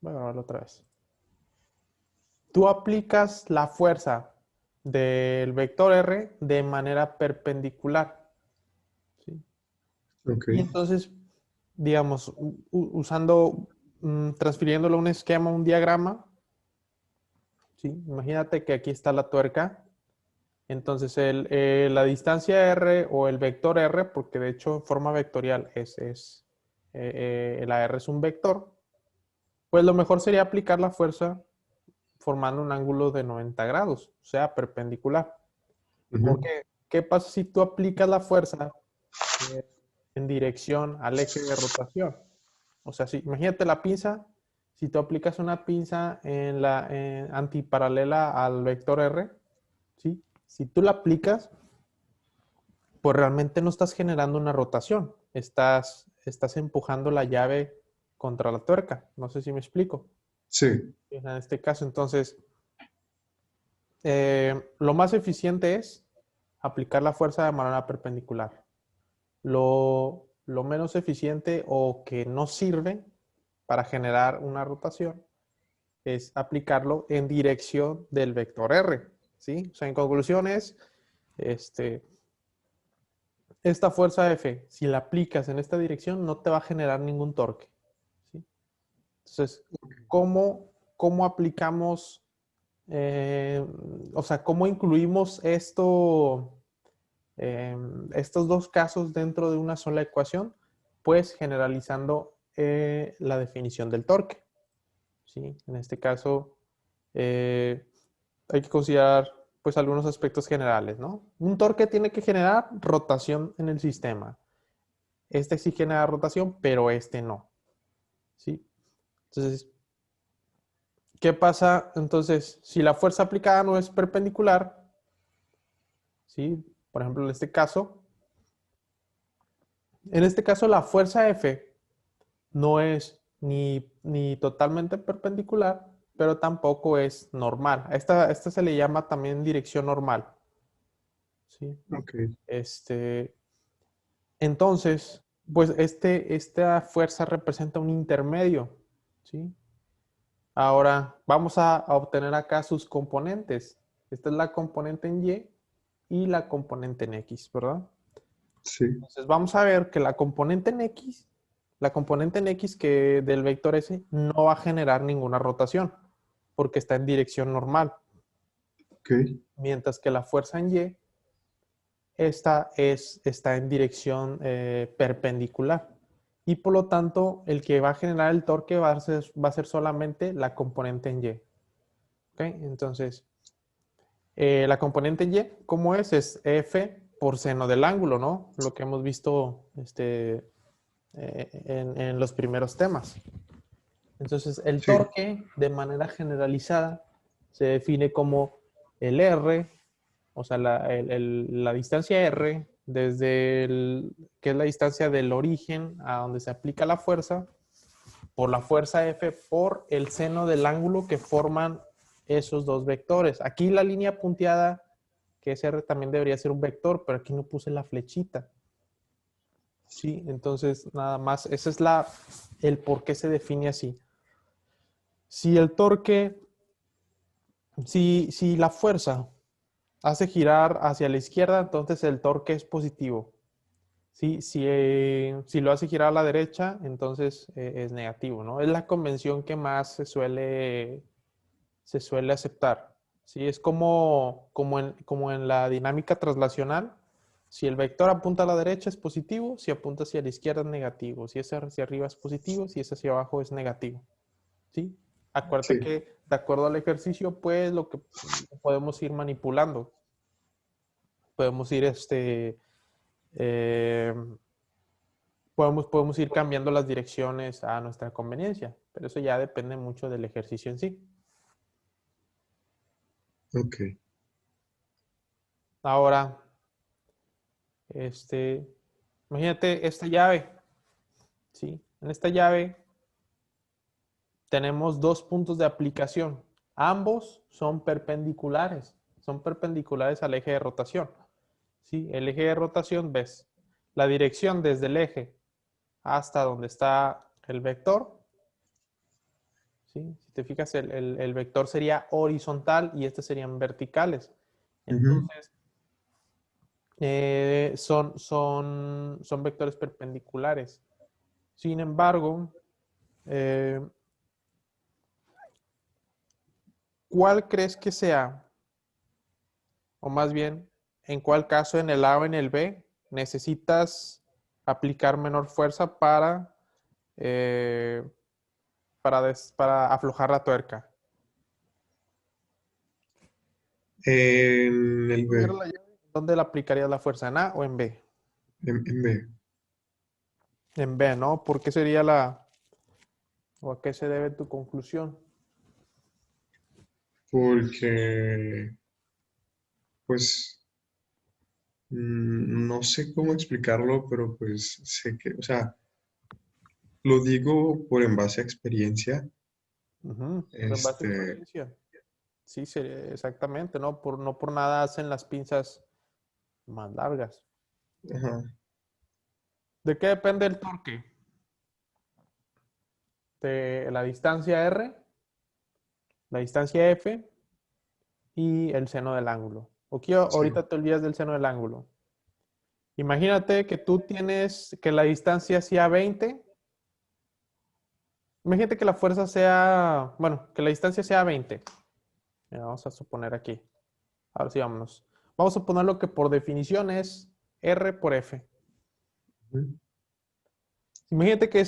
Voy a grabarlo otra vez. Tú aplicas la fuerza del vector R de manera perpendicular, ¿sí? Ok, Y entonces, digamos, usando, transfiriéndolo a un esquema, un diagrama, ¿sí? Imagínate que aquí está la tuerca. Entonces, la distancia R o el vector R, porque de hecho en forma vectorial la R es un vector, pues lo mejor sería aplicar la fuerza formando un ángulo de 90 grados, o sea, perpendicular. ujú, Porque, ¿qué pasa si tú aplicas la fuerza eh, en dirección al eje de rotación? O sea, si, imagínate la pinza, si tú aplicas una pinza en la antiparalela al vector R, ¿sí? Si tú la aplicas, pues realmente no estás generando una rotación, estás empujando la llave contra la tuerca. No sé si me explico. sí, En este caso, entonces, lo más eficiente es aplicar la fuerza de manera perpendicular. Lo menos eficiente o que no sirve para generar una rotación es aplicarlo en dirección del vector R, ¿sí? O sea, en conclusión es, este, esta fuerza F, si la aplicas en esta dirección, no te va a generar ningún torque, ¿sí? Entonces, ¿cómo aplicamos, o sea, cómo incluimos estos dos casos dentro de una sola ecuación? Pues generalizando la definición del torque, ¿sí? En este caso, eh, hay que considerar pues algunos aspectos generales, ¿no? Un torque tiene que generar rotación en el sistema. Este sí genera rotación, pero este no, ¿sí? Entonces, ¿qué pasa entonces si la fuerza aplicada no es perpendicular? ¿Sí? Por ejemplo, en este caso la fuerza F no es ni totalmente perpendicular, pero tampoco es normal. Esta se le llama también dirección normal, ¿sí? ok, Entonces, pues esta fuerza representa un intermedio, ¿sí? Ahora vamos a obtener acá sus componentes. Esta es la componente en Y y la componente en X, ¿verdad? sí, Entonces vamos a ver que la componente en X que del vector S no va a generar ninguna rotación porque está en dirección normal, ok, mientras que la fuerza en Y está en dirección perpendicular. Y por lo tanto, el que va a generar el torque va a ser solamente la componente en Y. ¿Ok? Entonces, la componente en Y, ¿cómo es? Es F por seno del ángulo, ¿no? Lo que hemos visto en los primeros temas. Entonces, el sí, torque, de manera generalizada, se define como el R, o sea, la distancia R, que es la distancia del origen a donde se aplica la fuerza, por la fuerza F por el seno del ángulo que forman esos dos vectores. Aquí la línea punteada, que es R, también debería ser un vector, pero aquí no puse la flechita. Sí, entonces nada más, ese es el por qué se define así. Si el torque, si la fuerza hace girar hacia la izquierda, entonces el torque es positivo. Sí, si lo hace girar a la derecha, entonces es negativo, ¿no? Es la convención que más se suele aceptar. ¿Sí? Es como en la dinámica traslacional. Si el vector apunta a la derecha es positivo, si apunta hacia la izquierda es negativo, si es hacia arriba es positivo, si es hacia abajo es negativo. ¿Sí? Acuérdate sí, que de acuerdo al ejercicio, pues lo que podemos ir manipulando. Podemos ir eh, podemos ir cambiando las direcciones a nuestra conveniencia, pero eso ya depende mucho del ejercicio en sí. ok, Ahora, este, imagínate esta llave, ¿sí? En esta llave tenemos dos puntos de aplicación. Ambos son perpendiculares al eje de rotación, ¿sí? El eje de rotación, ves, la dirección desde el eje hasta donde está el vector, ¿sí? Si te fijas, el vector sería horizontal y estos serían verticales. Ujú. Entonces, son vectores perpendiculares. Sin embargo, eh, ¿cuál crees que sea? O más bien, ¿en cuál caso en el A o en el B necesitas aplicar menor fuerza eh, para aflojar la tuerca? En el ¿Tuviera B, la llave? ¿Dónde le aplicarías la fuerza? ¿En A o en B? en B, En B, ¿no? ¿Por qué sería o a qué se debe tu conclusión? porque, pues, no sé cómo explicarlo, pero pues sé que, o sea, lo digo por en base a experiencia. Ujú, en base a Este, experiencia. Sí, exactamente, ¿no? No por nada hacen las pinzas más largas. ajá, ¿De qué depende el torque? De la distancia R, la distancia F y el seno del ángulo. Aquí sí, ahorita te olvidas del seno del ángulo. Imagínate que tú tienes que la distancia sea 20. Imagínate que la fuerza sea, bueno, que la distancia sea 20. Mira, vamos a suponer aquí. Ahora sí, vámonos. Vamos a ponerlo que por definición es R por F. ujú, Imagínate que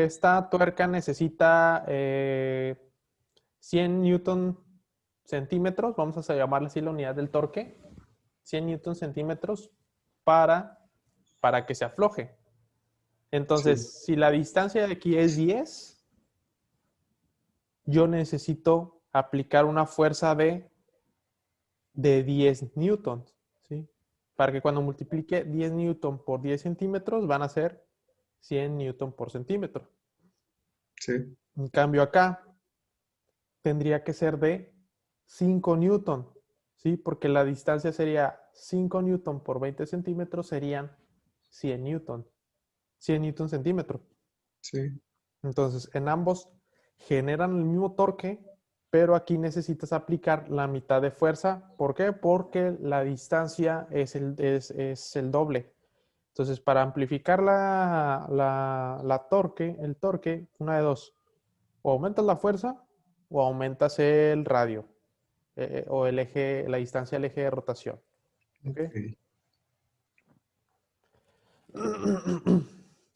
esta tuerca necesita 100 newton centímetros, vamos a llamarle así la unidad del torque, 100 newton centímetros para, para que se afloje. sí, Entonces, si la distancia de aquí es 10, yo necesito aplicar una fuerza de 10 newtons, ¿sí? Para que cuando multiplique 10 newton por 10 centímetros van a ser 100 newton por centímetro. sí, En cambio acá tendría que ser de 5 newton, ¿sí? Porque la distancia sería 5 newton por 20 centímetros serían 100 newton, 100 newton centímetro. sí, Entonces, en ambos generan el mismo torque, pero aquí necesitas aplicar la mitad de fuerza. ¿Por qué? Porque la distancia es el doble. Entonces, para amplificar el torque, una de dos, o aumentas la fuerza o aumentas el radio o el eje, la distancia del eje de rotación. ¿Ok? ok,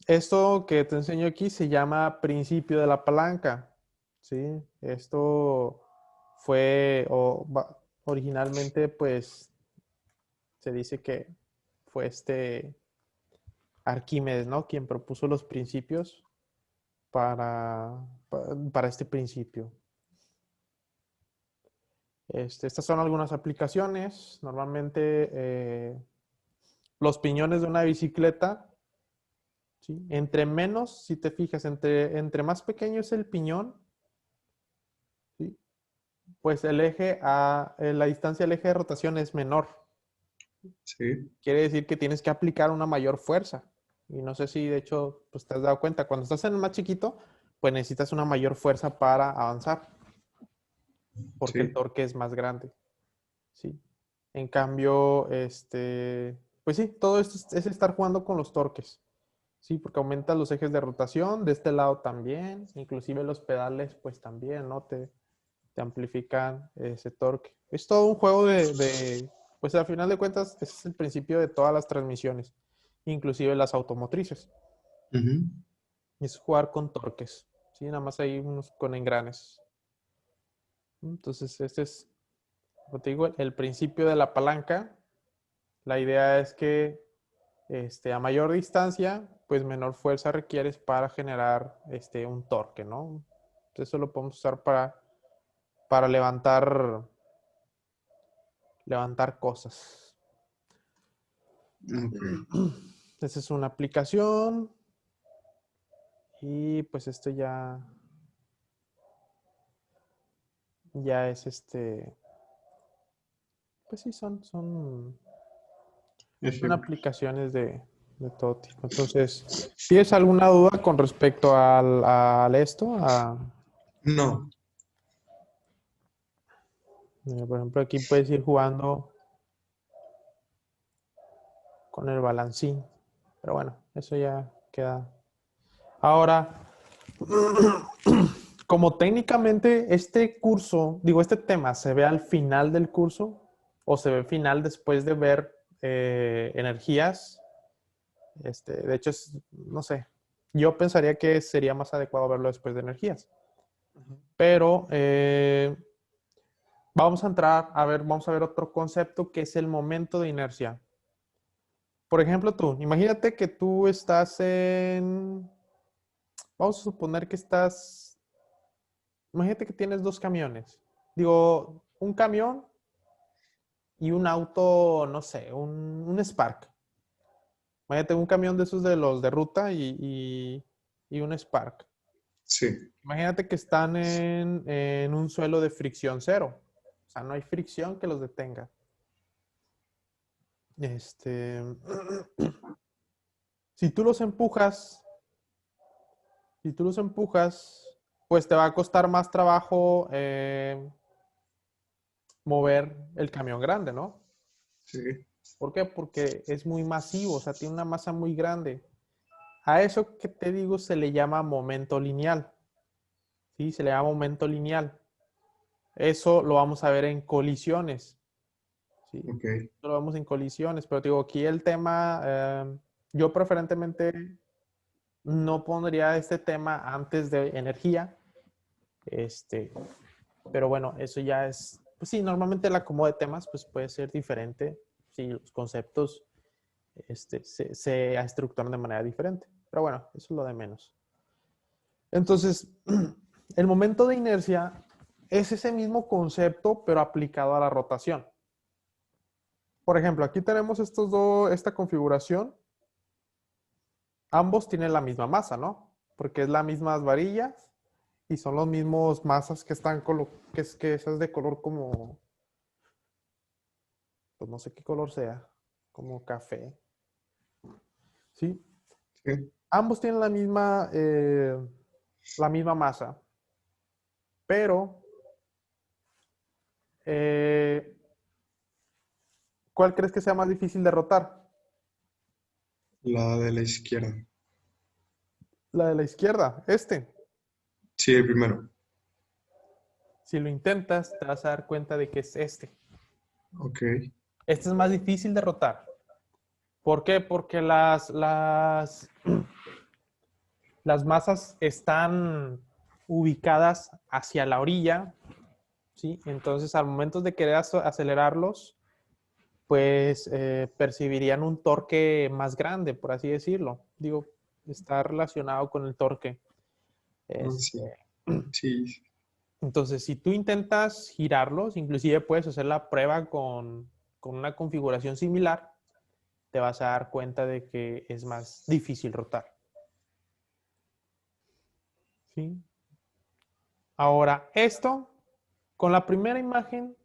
Esto que te enseño aquí se llama principio de la palanca. ¿Sí? Esto fue originalmente, pues se dice que fue Arquímedes, ¿no? Quien propuso los principios para este principio. Estas son algunas aplicaciones. Normalmente los piñones de una bicicleta, ¿sí? Entre menos, si te fijas, entre más pequeño es el piñón, ¿sí? Pues la distancia del eje de rotación es menor. sí, Quiere decir que tienes que aplicar una mayor fuerza. Y no sé si de hecho pues, te has dado cuenta, cuando estás en el más chiquito, pues necesitas una mayor fuerza para avanzar, porque el sí, torque es más grande. ¿Sí? En cambio, pues sí, todo esto es estar jugando con los torques. Sí, porque aumentas los ejes de rotación, de este lado también, inclusive los pedales, pues también, ¿no? Te amplifican ese torque. Es todo un juego pues al final de cuentas, ese es el principio de todas las transmisiones, inclusive las automotrices. ujú, Es jugar con torques, ¿sí? Nada más hay unos con engranes. Entonces, este es, como te digo, el principio de la palanca. La idea es que a mayor distancia, pues menor fuerza requieres para generar un torque, ¿no? Entonces, eso lo podemos usar para levantar cosas. ok. Esa es una aplicación y pues esto ya es pues sí, son Ejemplos. aplicaciones De todo tipo. Entonces, ¿tienes alguna duda con respecto al esto? No, Mira, por ejemplo, aquí puedes ir jugando con el balancín. Pero bueno, eso ya queda. Ahora, como técnicamente este curso, digo, este tema se ve al final del curso o se ve al final después de ver energías, de hecho, no sé, yo pensaría que sería más adecuado verlo después de energías. Pero vamos a entrar, vamos a ver otro concepto que es el momento de inercia. Por ejemplo, tú, imagínate que tú estás vamos a suponer que imagínate que tienes dos camiones. Digo, un camión y un auto, no sé, un Spark. Imagínate un camión de esos de los de ruta y un Spark. sí, Imagínate que están en un suelo de fricción cero. O sea, no hay fricción que los detenga. Este, si tú los empujas, si tú los empujas, pues te va a costar más trabajo mover el camión grande, ¿no? sí, ¿Por qué? Porque es muy masivo, o sea, tiene una masa muy grande. A eso que te digo se le llama momento lineal. ¿Sí? Se le llama momento lineal. Eso lo vamos a ver en colisiones. ¿Sí? ok, Lo vemos en colisiones, pero digo, aquí el tema, yo preferentemente no pondría este tema antes de energía, este, pero bueno, eso ya es, pues sí, normalmente el acomodo de temas pues puede ser diferente, si los conceptos se estructuran de manera diferente, pero bueno, eso es lo de menos. Entonces, el momento de inercia es ese mismo concepto, pero aplicado a la rotación. Por ejemplo, aquí tenemos esta configuración. Ambos tienen la misma masa, ¿no? Porque es las mismas varillas y son los mismos masas que están que esas de color como, pues no sé qué color sea, como café. ¿Sí? sí. Ambos tienen la misma masa, pero eh, ¿cuál crees que sea más difícil de rotar? La de la izquierda. La de la izquierda, Sí, el primero. Si lo intentas, te vas a dar cuenta de que es este. Ok, Este es más difícil de rotar. ¿Por qué? Porque las masas están ubicadas hacia la orilla, ¿sí? Entonces, al momento de querer acelerarlos, pues percibirían un torque más grande, por así decirlo. Digo, está relacionado con el torque. ah, sí, Este, sí, entonces, si tú intentas girarlos, inclusive puedes hacer la prueba con una configuración similar, te vas a dar cuenta de que es más difícil rotar. ¿Sí? Ahora, con la primera imagen,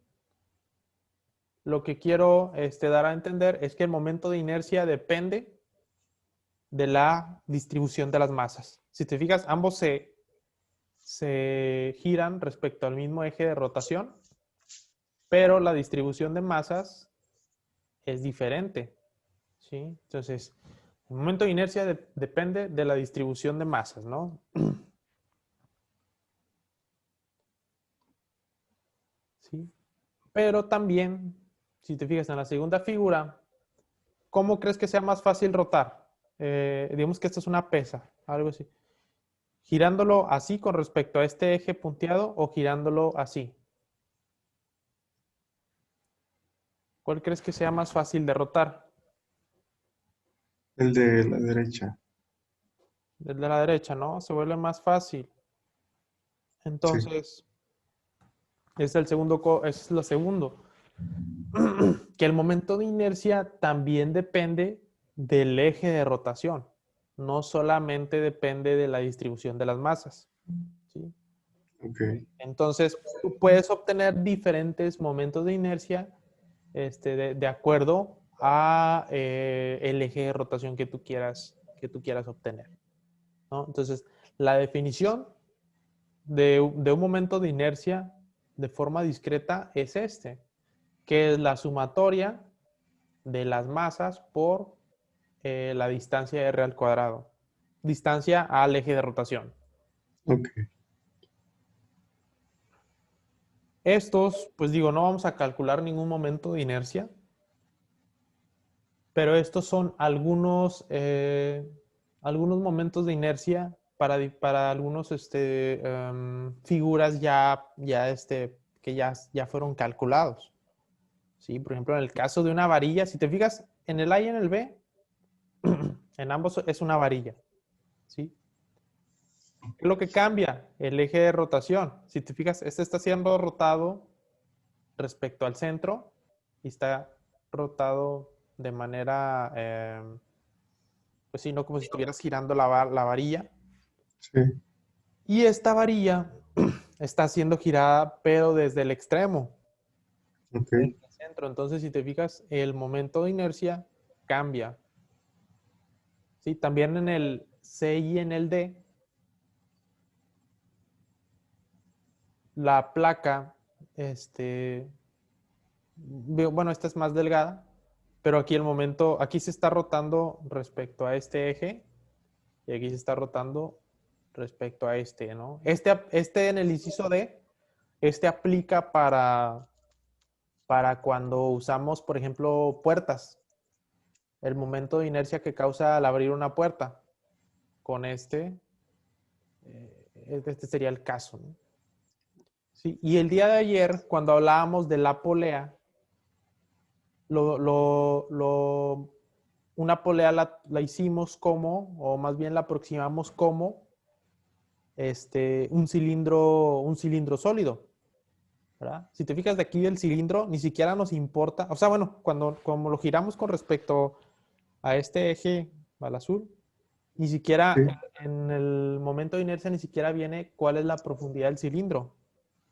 lo que quiero dar a entender es que el momento de inercia depende de la distribución de las masas. Si te fijas, ambos se giran respecto al mismo eje de rotación, pero la distribución de masas es diferente. ¿Sí? Entonces, el momento de inercia depende de la distribución de masas, ¿no? ¿Sí? Pero también, si te fijas en la segunda figura, ¿cómo crees que sea más fácil rotar? Digamos que esta es una pesa, algo así. ¿Girándolo así con respecto a este eje punteado o girándolo así? ¿Cuál crees que sea más fácil de rotar? el de la derecha. El de la derecha, ¿no? Se vuelve más fácil. Sí, Entonces, es lo segundo. Que el momento de inercia también depende del eje de rotación. No solamente depende de la distribución de las masas. ¿Sí? ok, Entonces, tú puedes obtener diferentes momentos de inercia de acuerdo a el eje de rotación que tú quieras obtener, ¿no? Entonces, la definición de un momento de inercia de forma discreta es que es la sumatoria de las masas por la distancia r al cuadrado. Distancia al eje de rotación. Ok, Estos, pues digo, no vamos a calcular ningún momento de inercia, pero estos son algunos momentos de inercia para algunos figuras que ya fueron calculados. ¿Sí? Por ejemplo, en el caso de una varilla, si te fijas en el A y en el B, en ambos es una varilla. ¿Sí? ¿Qué es lo que cambia? El eje de rotación. Si te fijas, este está siendo rotado respecto al centro y está rotado de manera, pues sí, no como si estuvieras girando la varilla. sí, Y esta varilla está siendo girada, pero desde el extremo, ok, desde el centro. Entonces, si te fijas, el momento de inercia cambia. ¿Sí? También en el C y en el D, la placa, bueno, esta es más delgada, pero aquí se está rotando respecto a este eje y aquí se está rotando respecto a este, ¿no? Este en el inciso D, aplica para cuando usamos, por ejemplo, puertas, el momento de inercia que causa al abrir una puerta. Con este sería el caso, ¿no? Sí, y el día de ayer, cuando hablábamos de la polea, una polea la hicimos como, o más bien la aproximamos como un cilindro sólido, ¿verdad? Si te fijas de aquí del cilindro, ni siquiera nos importa, o sea, bueno, como lo giramos con respecto a este eje, al azul, ni siquiera sí, en el momento de inercia ni siquiera viene cuál es la profundidad del cilindro.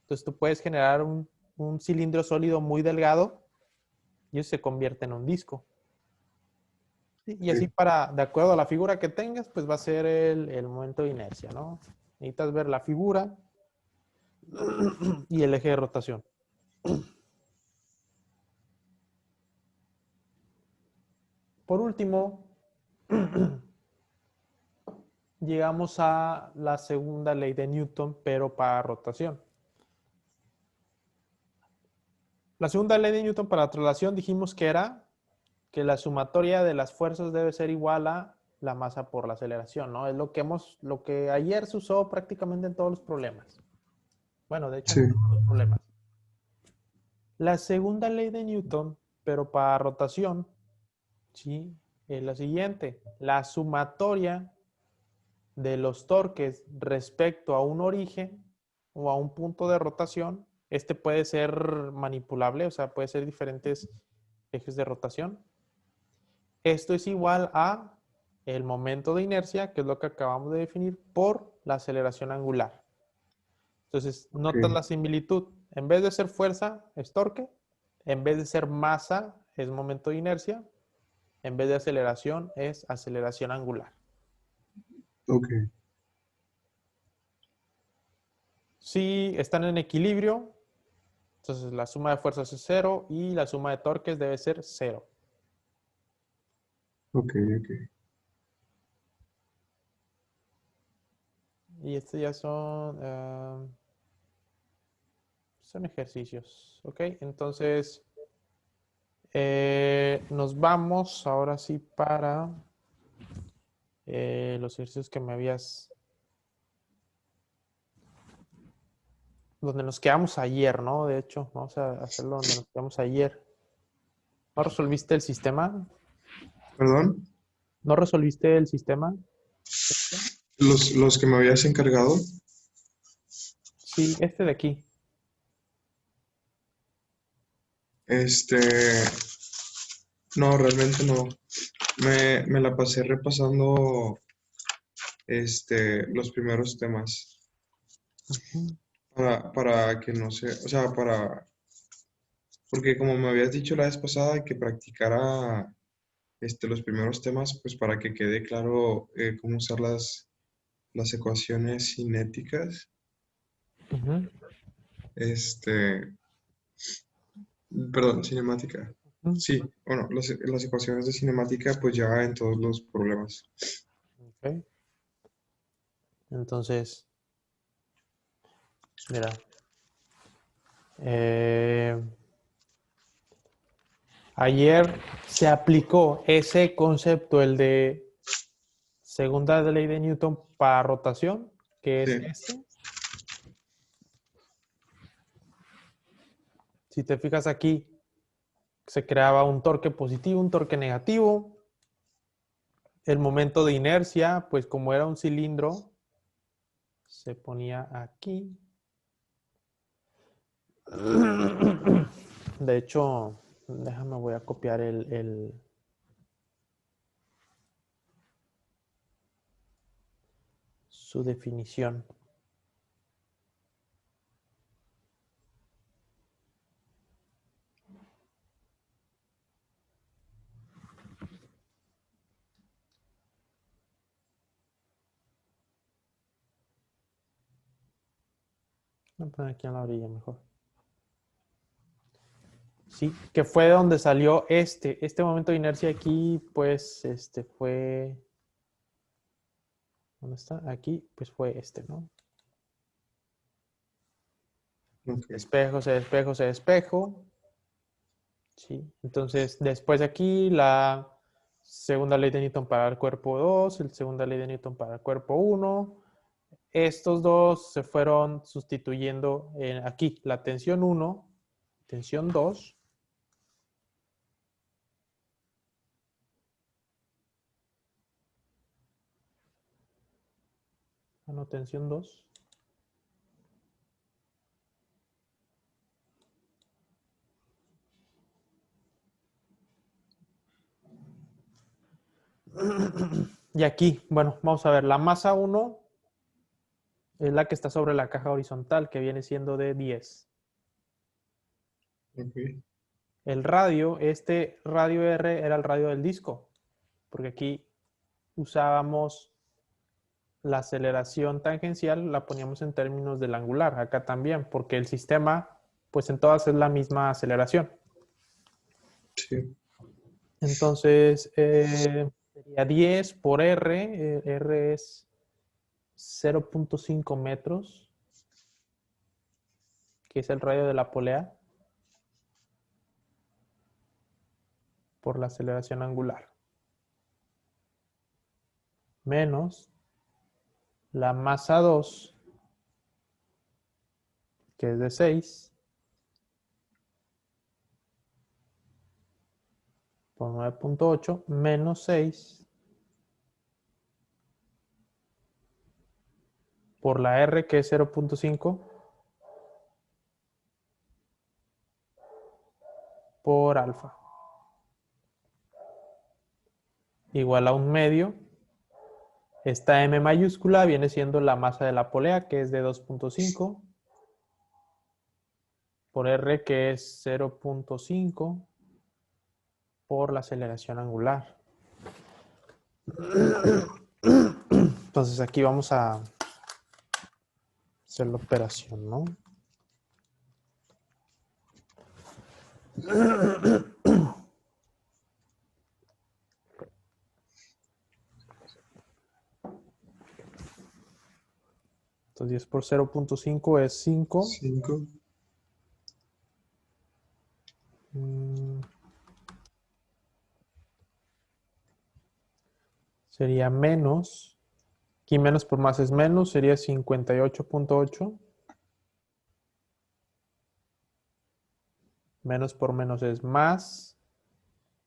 Entonces tú puedes generar un cilindro sólido muy delgado y eso se convierte en un disco. ¿Sí? Y así sí, de acuerdo a la figura que tengas, pues va a ser el momento de inercia, ¿no? Necesitas ver la figura y el eje de rotación. Por último, llegamos a la segunda ley de Newton, pero para rotación. La segunda ley de Newton para traslación dijimos que era que la sumatoria de las fuerzas debe ser igual a la masa por la aceleración, ¿no? Es lo que ayer se usó prácticamente en todos los problemas. Bueno, de hecho sí, en todos los problemas. La segunda ley de Newton, pero para rotación, ¿sí? Es la siguiente. La sumatoria de los torques respecto a un origen o a un punto de rotación, puede ser manipulable, o sea, puede ser diferentes ejes de rotación. Esto es igual a el momento de inercia, que es lo que acabamos de definir, por la aceleración angular. Entonces, ok, notas la similitud. En vez de ser fuerza, es torque. En vez de ser masa, es momento de inercia. En vez de aceleración, es aceleración angular. ok, Si están en equilibrio, entonces la suma de fuerzas es cero y la suma de torques debe ser cero. ok, ok. Y estos ya son ejercicios. ¿Ok? Entonces, nos vamos ahora sí para los ejercicios que me habías... Donde nos quedamos ayer, ¿no? De hecho, vamos a hacerlo donde nos quedamos ayer. ¿No resolviste el sistema? ¿Perdón? ¿No resolviste el sistema? Los que me habías encargado. Sí, este de aquí. Este, no, realmente no. Me la pasé repasando los primeros temas Ujú. para que no sé, o sea, Porque como me habías dicho la vez pasada que practicara los primeros temas, pues para que quede claro cómo usar las ecuaciones cinéticas, Ujú, este, perdón, cinemática. ujú. Sí, bueno, las ecuaciones de cinemática pues ya en todos los problemas. Ok. Entonces, mira. eh, Ayer se aplicó ese concepto, el de segunda ley de Newton para rotación, que es Sí, este. Si te fijas aquí, se creaba un torque positivo, un torque negativo. El momento de inercia, pues como era un cilindro, se ponía aquí. De hecho, déjame, voy a copiar su definición. Voy a poner aquí en la orilla mejor. Sí, que fue donde salió este momento de inercia aquí, pues fue, ¿dónde está? Aquí, pues fue ¿no? ok. Despejo, se despejo, se despejo. Sí, entonces después de aquí la segunda ley de Newton para el cuerpo 2, la segunda ley de Newton para el cuerpo 1. Estos dos se fueron sustituyendo aquí, la tensión 1, tensión 2. No, tensión 2. Y aquí, bueno, vamos a ver, la masa 1 es la que está sobre la caja horizontal, que viene siendo de 10. Ok, El radio, este radio R era el radio del disco, porque aquí usábamos la aceleración tangencial, la poníamos en términos del angular, acá también, porque el sistema, pues en todas es la misma aceleración. sí, Entonces, sería 10 por R, R es 0.5 metros, que es el radio de la polea, por la aceleración angular, menos la masa 2, que es de 6, por 9.8, menos 6, por la R, que es 0.5, por alfa, igual a un medio. Esta M mayúscula viene siendo la masa de la polea, que es de 2.5, por R, que es 0.5, por la aceleración angular. Entonces aquí vamos a hacer la operación, ¿no? Entonces 10 por 0.5 es 5. 5, Sería menos. Aquí menos por más es menos, sería 58.8. Menos por menos es más.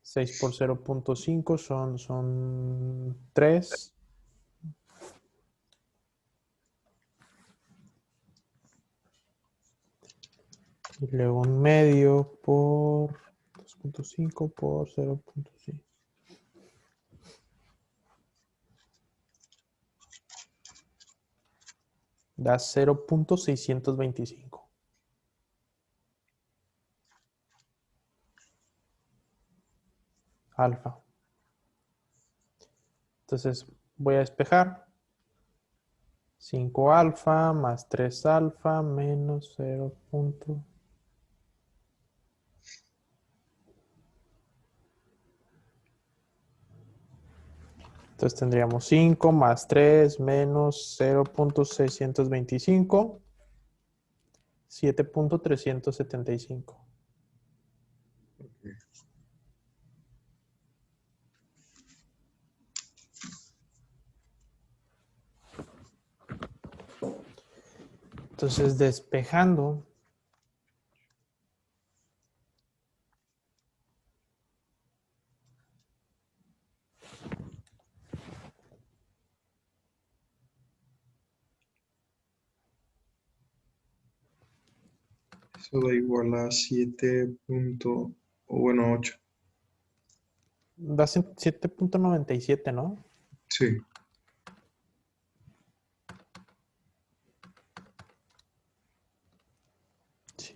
6 por 0.5 son 3. Y luego un medio por 2.5 por 0.5. Da 0.625. alfa. Entonces voy a despejar. 5 alfa más 3 alfa menos 0. Entonces tendríamos 5 más 3 menos 0.625, 7.375. Entonces despejando, Eso da igual a 8. da 7.97, ¿no? Sí,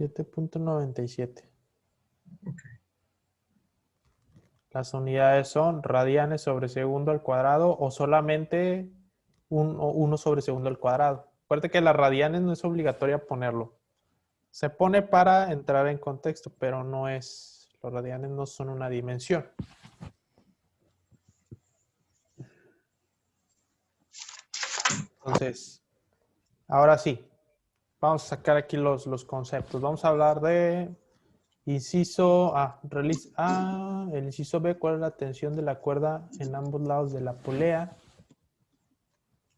7.97. ok. Las unidades son radianes sobre segundo al cuadrado o solamente 1 sobre segundo al cuadrado. Acuérdate que las radianes no es obligatorio ponerlo. Se pone para entrar en contexto, pero no es, los radianes no son una dimensión. Entonces, ahora sí, vamos a sacar aquí los conceptos. Vamos a hablar de inciso A, release A, el inciso B, cuál es la tensión de la cuerda en ambos lados de la polea.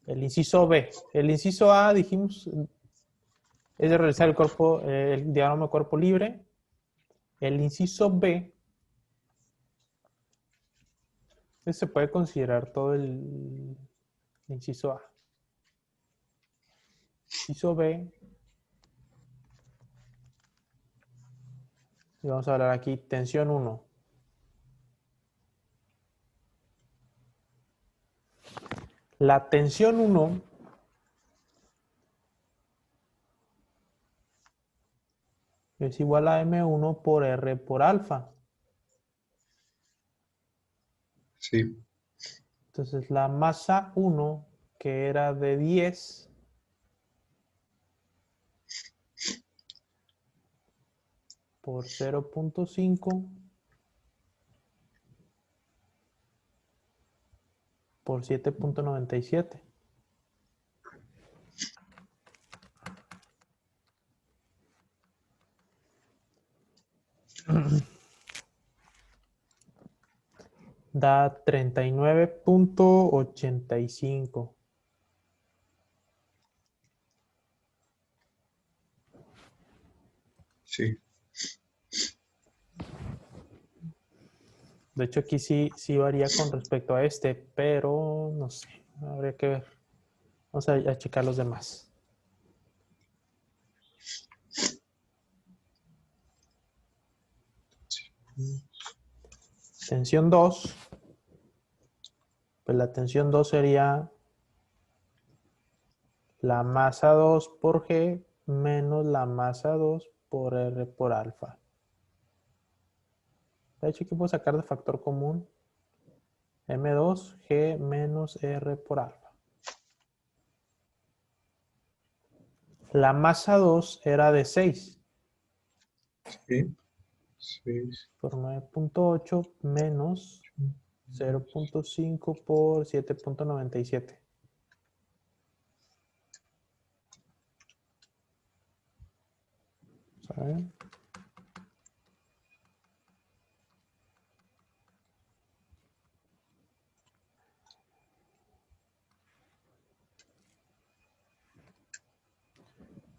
El inciso B. El inciso A, dijimos, es de realizar el diagrama de cuerpo libre. El inciso B, se puede considerar todo el inciso A. Inciso B, y vamos a hablar aquí, tensión 1. La tensión 1 es igual a M1 por R por alfa. Sí, Entonces la masa 1, que era de 10, por 0.5 por 7.97. Da 39.85. sí. De hecho, aquí sí varía con respecto a este, pero no sé, habría que ver. Vamos a checar los demás. Tensión 2. Pues la tensión 2 sería la masa 2 por G menos la masa 2 por R por alfa. De hecho, aquí puedo sacar de factor común M2 G menos R por alfa. La masa 2 era de 6 Sí, 6. por 9.8 menos 0.5 por 7.97. ¿Saben?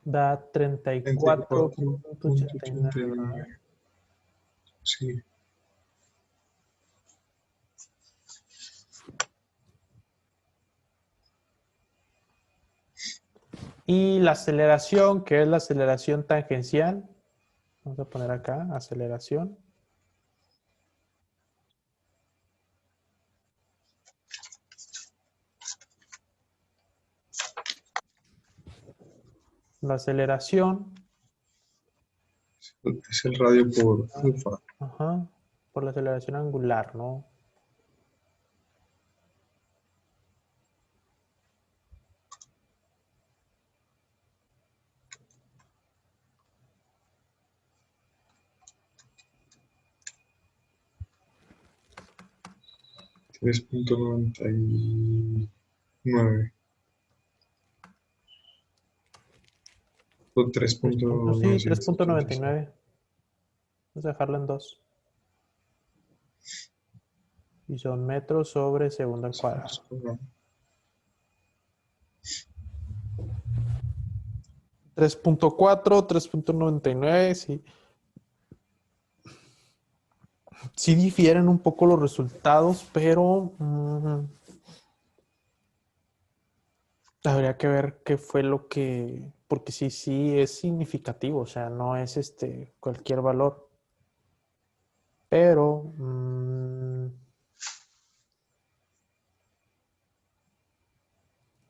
Da 34.89, ¿verdad? 34.89. Sí, Y la aceleración, que es la aceleración tangencial. Vamos a poner acá, aceleración. La aceleración es el radio por alfa. ajá, por la aceleración angular, ¿no? Tres punto noventa y nueve o tres punto Sí, novecientos ochenta y cinco. 3.99. Vamos a dejarlo en 2. Y son metros sobre segundo al cuadrado. 3.4, 3.99, sí. Sí difieren un poco los resultados, pero habría que ver qué fue lo que... Porque sí es significativo, o sea, no es cualquier valor. Pero...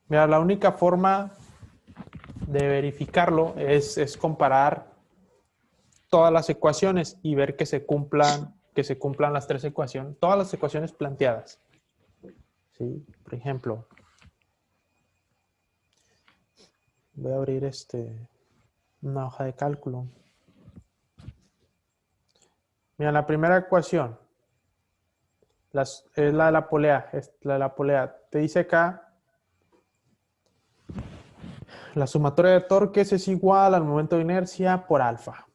mira, la única forma de verificarlo es comparar todas las ecuaciones y ver que se cumplan las tres ecuaciones, todas las ecuaciones planteadas. ¿Sí? Por ejemplo, voy a abrir una hoja de cálculo. Mira, la primera ecuación es la de la polea. Te dice acá, la sumatoria de torques es igual al momento de inercia por alfa.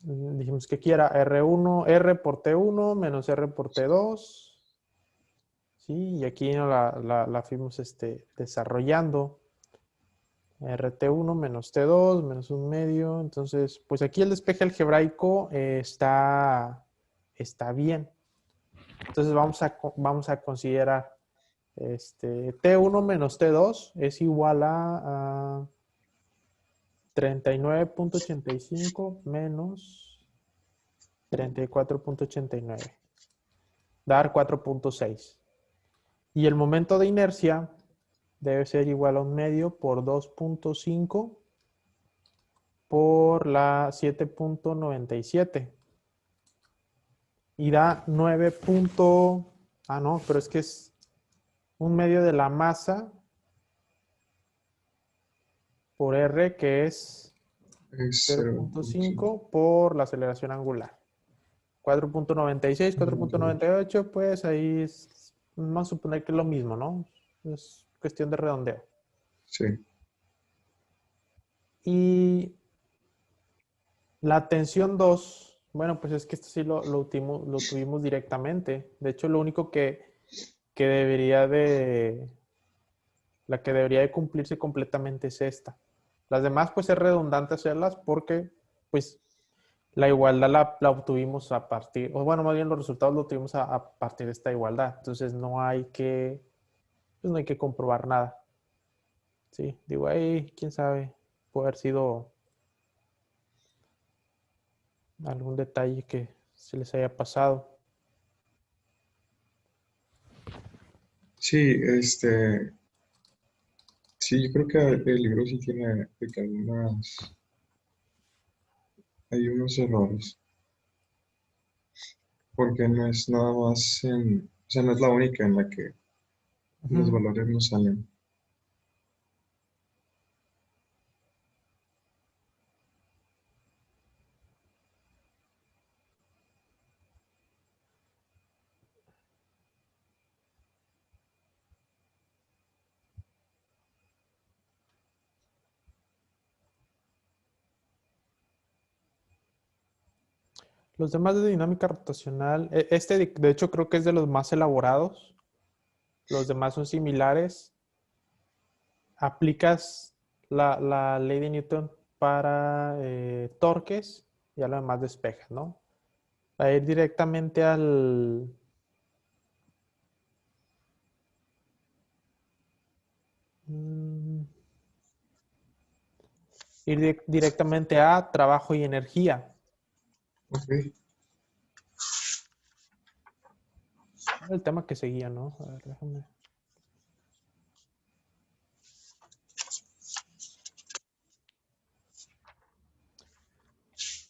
Dijimos que aquí era R1, R por T1 menos R por T2. ¿Sí? Y aquí la fuimos desarrollando. RT1 menos T2 menos un medio. Entonces, pues aquí el despeje algebraico está bien. Entonces vamos a considerar T1 menos T2 es igual a 39.85 menos 34.89. Dar 4.6. Y el momento de inercia debe ser igual a un medio por 2.5 por la 7.97. Y da 9. Ah, no, pero es que es un medio de la masa por R, que es Es 0.5. 0.5 por la aceleración angular. 4.96, 4.98, pues ahí vamos a suponer que es lo mismo, ¿no? Es cuestión de redondeo. Sí. Y la tensión 2, bueno, pues es que esto sí lo tuvimos directamente. De hecho, lo único que la que debería de cumplirse completamente es esta. Las demás, pues es redundante hacerlas porque, pues, la igualdad la obtuvimos a partir, o bueno, más bien los resultados lo obtuvimos a partir de esta igualdad. Entonces pues no hay que comprobar nada. Sí, digo, ahí, quién sabe, puede haber sido algún detalle que se les haya pasado. Sí, sí, yo creo que el libro sí tiene de que hay unos errores, porque no es nada más o sea, no es la única en la que los Ujú. valores no salen. Los demás de dinámica rotacional, de hecho creo que es de los más elaborados. Los demás son similares. Aplicas la ley de Newton para torques y a lo demás despejas, ¿no? Va a ir directamente mm, directamente a trabajo y energía. Ok, El tema que seguía, ¿no? A ver, déjame.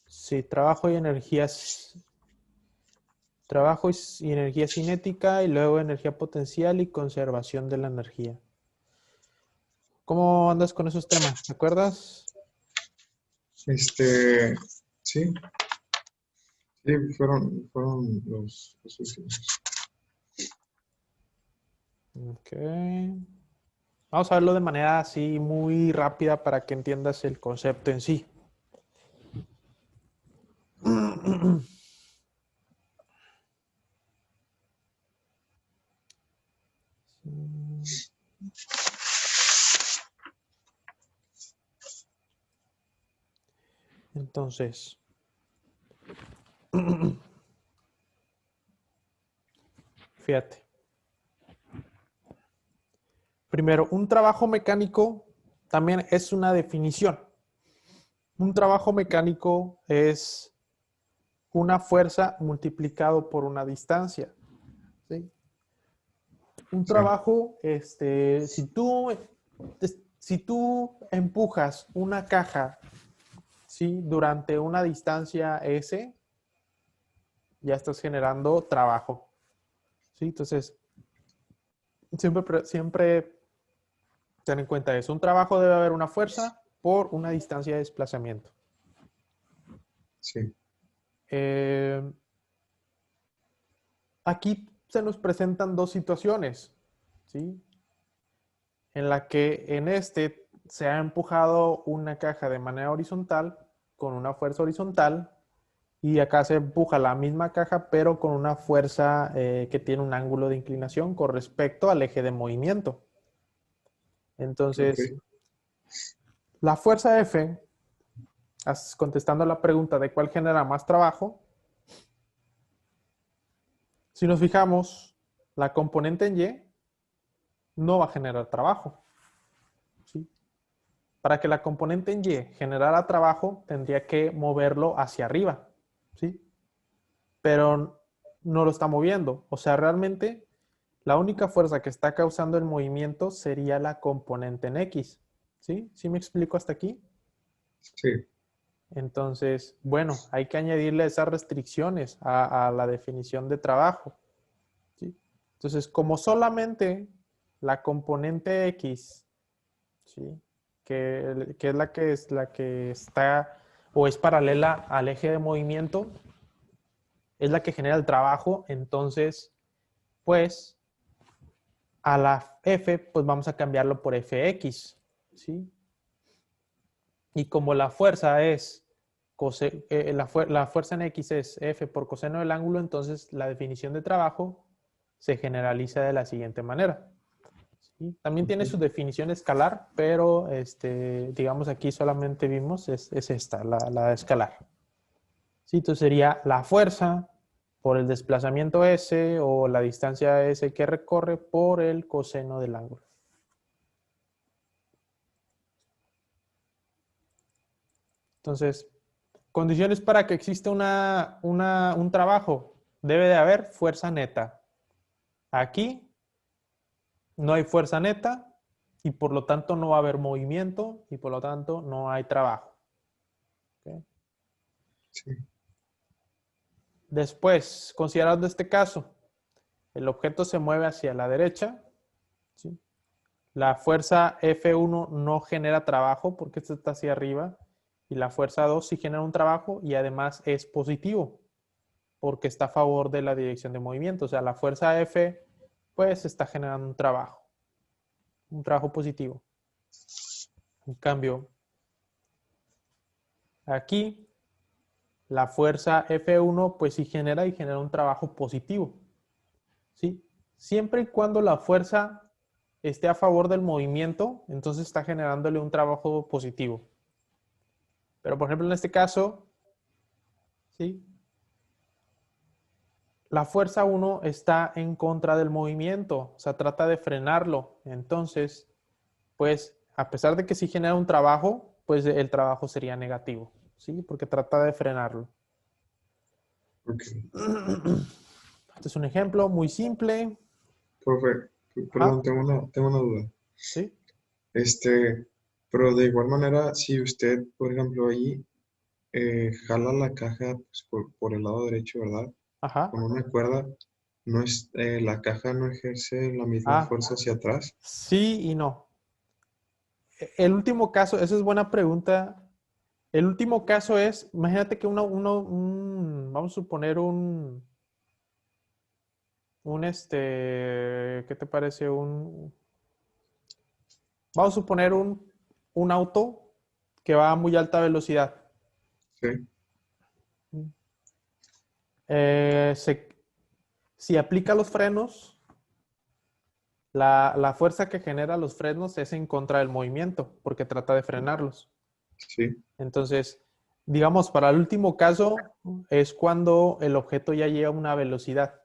Sí, trabajo y energía Trabajo y energía cinética y luego energía potencial y conservación de la energía. ¿Cómo andas con esos temas? ¿Te acuerdas? Sí, sí, fueron los últimos. Ok. Vamos a verlo de manera así muy rápida para que entiendas el concepto en sí. Entonces, fíjate. Primero, un trabajo mecánico también es una definición. Un trabajo mecánico es una fuerza multiplicado por una distancia. ¿Sí? Un Sí, trabajo, si tú empujas una caja, ¿sí? Durante una distancia S, ya estás generando trabajo. ¿Sí? Entonces, siempre ten en cuenta eso. Un trabajo debe haber una fuerza por una distancia de desplazamiento. sí, Eh, Aquí se nos presentan dos situaciones, ¿sí? En la que en este se ha empujado una caja de manera horizontal con una fuerza horizontal y acá se empuja la misma caja pero con una fuerza que tiene un ángulo de inclinación con respecto al eje de movimiento. ok, Entonces, la fuerza F, contestando la pregunta de cuál genera más trabajo, si nos fijamos, la componente en Y no va a generar trabajo, ¿sí? Para que la componente en Y generara trabajo, tendría que moverlo hacia arriba, ¿sí? Pero no lo está moviendo. O sea, realmente la única fuerza que está causando el movimiento sería la componente en X, ¿sí? ¿Sí me explico hasta aquí? sí, Entonces, bueno, hay que añadirle esas restricciones a la definición de trabajo, ¿sí? Entonces, como solamente la componente X, ¿sí? Que es la que está o es paralela al eje de movimiento, es la que genera el trabajo, entonces, pues, a la F, pues vamos a cambiarlo por Fx, ¿sí? Y como la fuerza es, la fuerza en X es F por coseno del ángulo, entonces la definición de trabajo se generaliza de la siguiente manera. ¿Sí? También tiene su definición escalar, pero digamos aquí solamente vimos es esta, la escalar. ¿Sí? Entonces sería la fuerza por el desplazamiento S o la distancia S que recorre por el coseno del ángulo. Entonces, condiciones para que exista un trabajo. Debe de haber fuerza neta. Aquí no hay fuerza neta y por lo tanto no va a haber movimiento y por lo tanto no hay trabajo. ¿Okay? sí, Después, considerando este caso, el objeto se mueve hacia la derecha, ¿sí? La fuerza F1 no genera trabajo porque esto está hacia arriba y la fuerza 2 sí genera un trabajo y además es positivo porque está a favor de la dirección de movimiento. O sea, la fuerza F pues está generando un trabajo positivo. En cambio, aquí la fuerza F1 pues sí genera un trabajo positivo. ¿Sí? Siempre y cuando la fuerza esté a favor del movimiento, entonces está generándole un trabajo positivo. Pero por ejemplo en este caso, ¿sí? La fuerza 1 está en contra del movimiento, o sea, trata de frenarlo. Entonces, pues a pesar de que sí genera un trabajo, pues el trabajo sería negativo, ¿sí? Porque trata de frenarlo. ok. Este es un ejemplo muy simple. Profe, perdón, Ajá, tengo una duda. ¿sí? Pero de igual manera, si usted, por ejemplo, ahí jala la caja pues, por el lado derecho, ¿verdad? Ajá. con una cuerda, no es, la caja no ejerce la misma Ah, fuerza hacia atrás. sí y no. El último caso, esa es buena pregunta. El último caso es, imagínate que vamos a suponer ¿qué te parece? Vamos a suponer un auto que va a muy alta velocidad. Sí, Eh, se- si aplica los frenos, la fuerza que genera los frenos es en contra del movimiento, porque trata de frenarlos. sí, Entonces, digamos, para el último caso es cuando el objeto ya llega a una velocidad.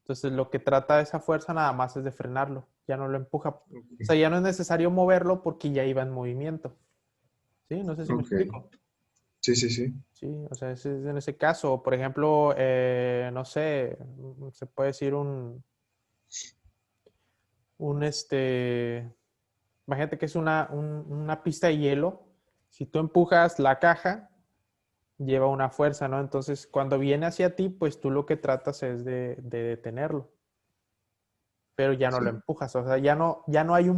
Entonces, lo que trata esa fuerza nada más es de frenarlo, ya no lo empuja. O sea, ok, ya no es necesario moverlo porque ya iba en movimiento. ¿Sí? No sé si me ok, explico. sí, sí, sí, Sí, o sea, ese es en ese caso. Por ejemplo, no sé, se puede decir un imagínate que es una pista de hielo. Si tú empujas la caja, lleva una fuerza, ¿no? Entonces, cuando viene hacia ti, pues tú lo que tratas es de detenerlo, pero ya no lo sí, empujas. O sea, ya no hay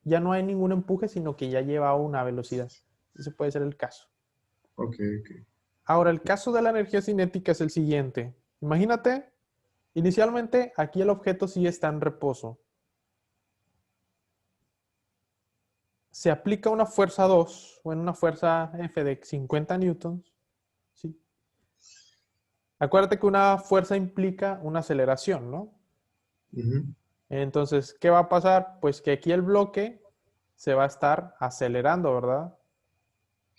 ya no hay ningún empuje, sino que ya lleva una velocidad. Ese puede ser el caso. ok, ok, Ahora, el caso de la energía cinética es el siguiente. Imagínate, inicialmente aquí el objeto sí está en reposo. Se aplica una fuerza 2, o en una fuerza F de 50 newtons. ¿Sí? Acuérdate que una fuerza implica una aceleración, ¿no? ujú, Entonces, ¿qué va a pasar? Pues que aquí el bloque se va a estar acelerando, ¿verdad?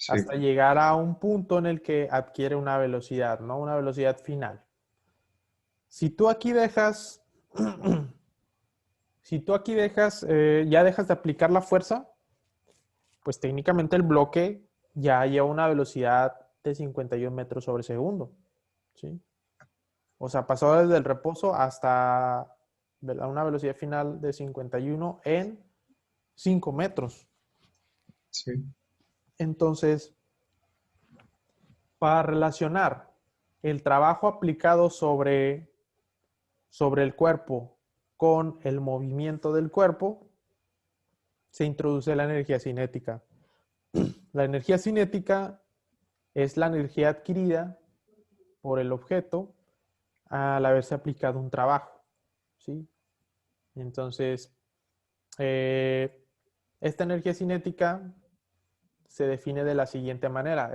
Hasta sí, llegar a un punto en el que adquiere una velocidad, ¿no? Una velocidad final. Si tú aquí dejas, si tú aquí dejas, ya dejas de aplicar la fuerza, pues técnicamente el bloque ya lleva una velocidad de 51 metros sobre segundo, ¿sí? O sea, pasó desde el reposo hasta una velocidad final de 51 en 5 metros. sí, Entonces, para relacionar el trabajo aplicado sobre el cuerpo con el movimiento del cuerpo, se introduce la energía cinética. La energía cinética es la energía adquirida por el objeto al haberse aplicado un trabajo, ¿sí? Entonces, eh, esta energía cinética se define de la siguiente manera.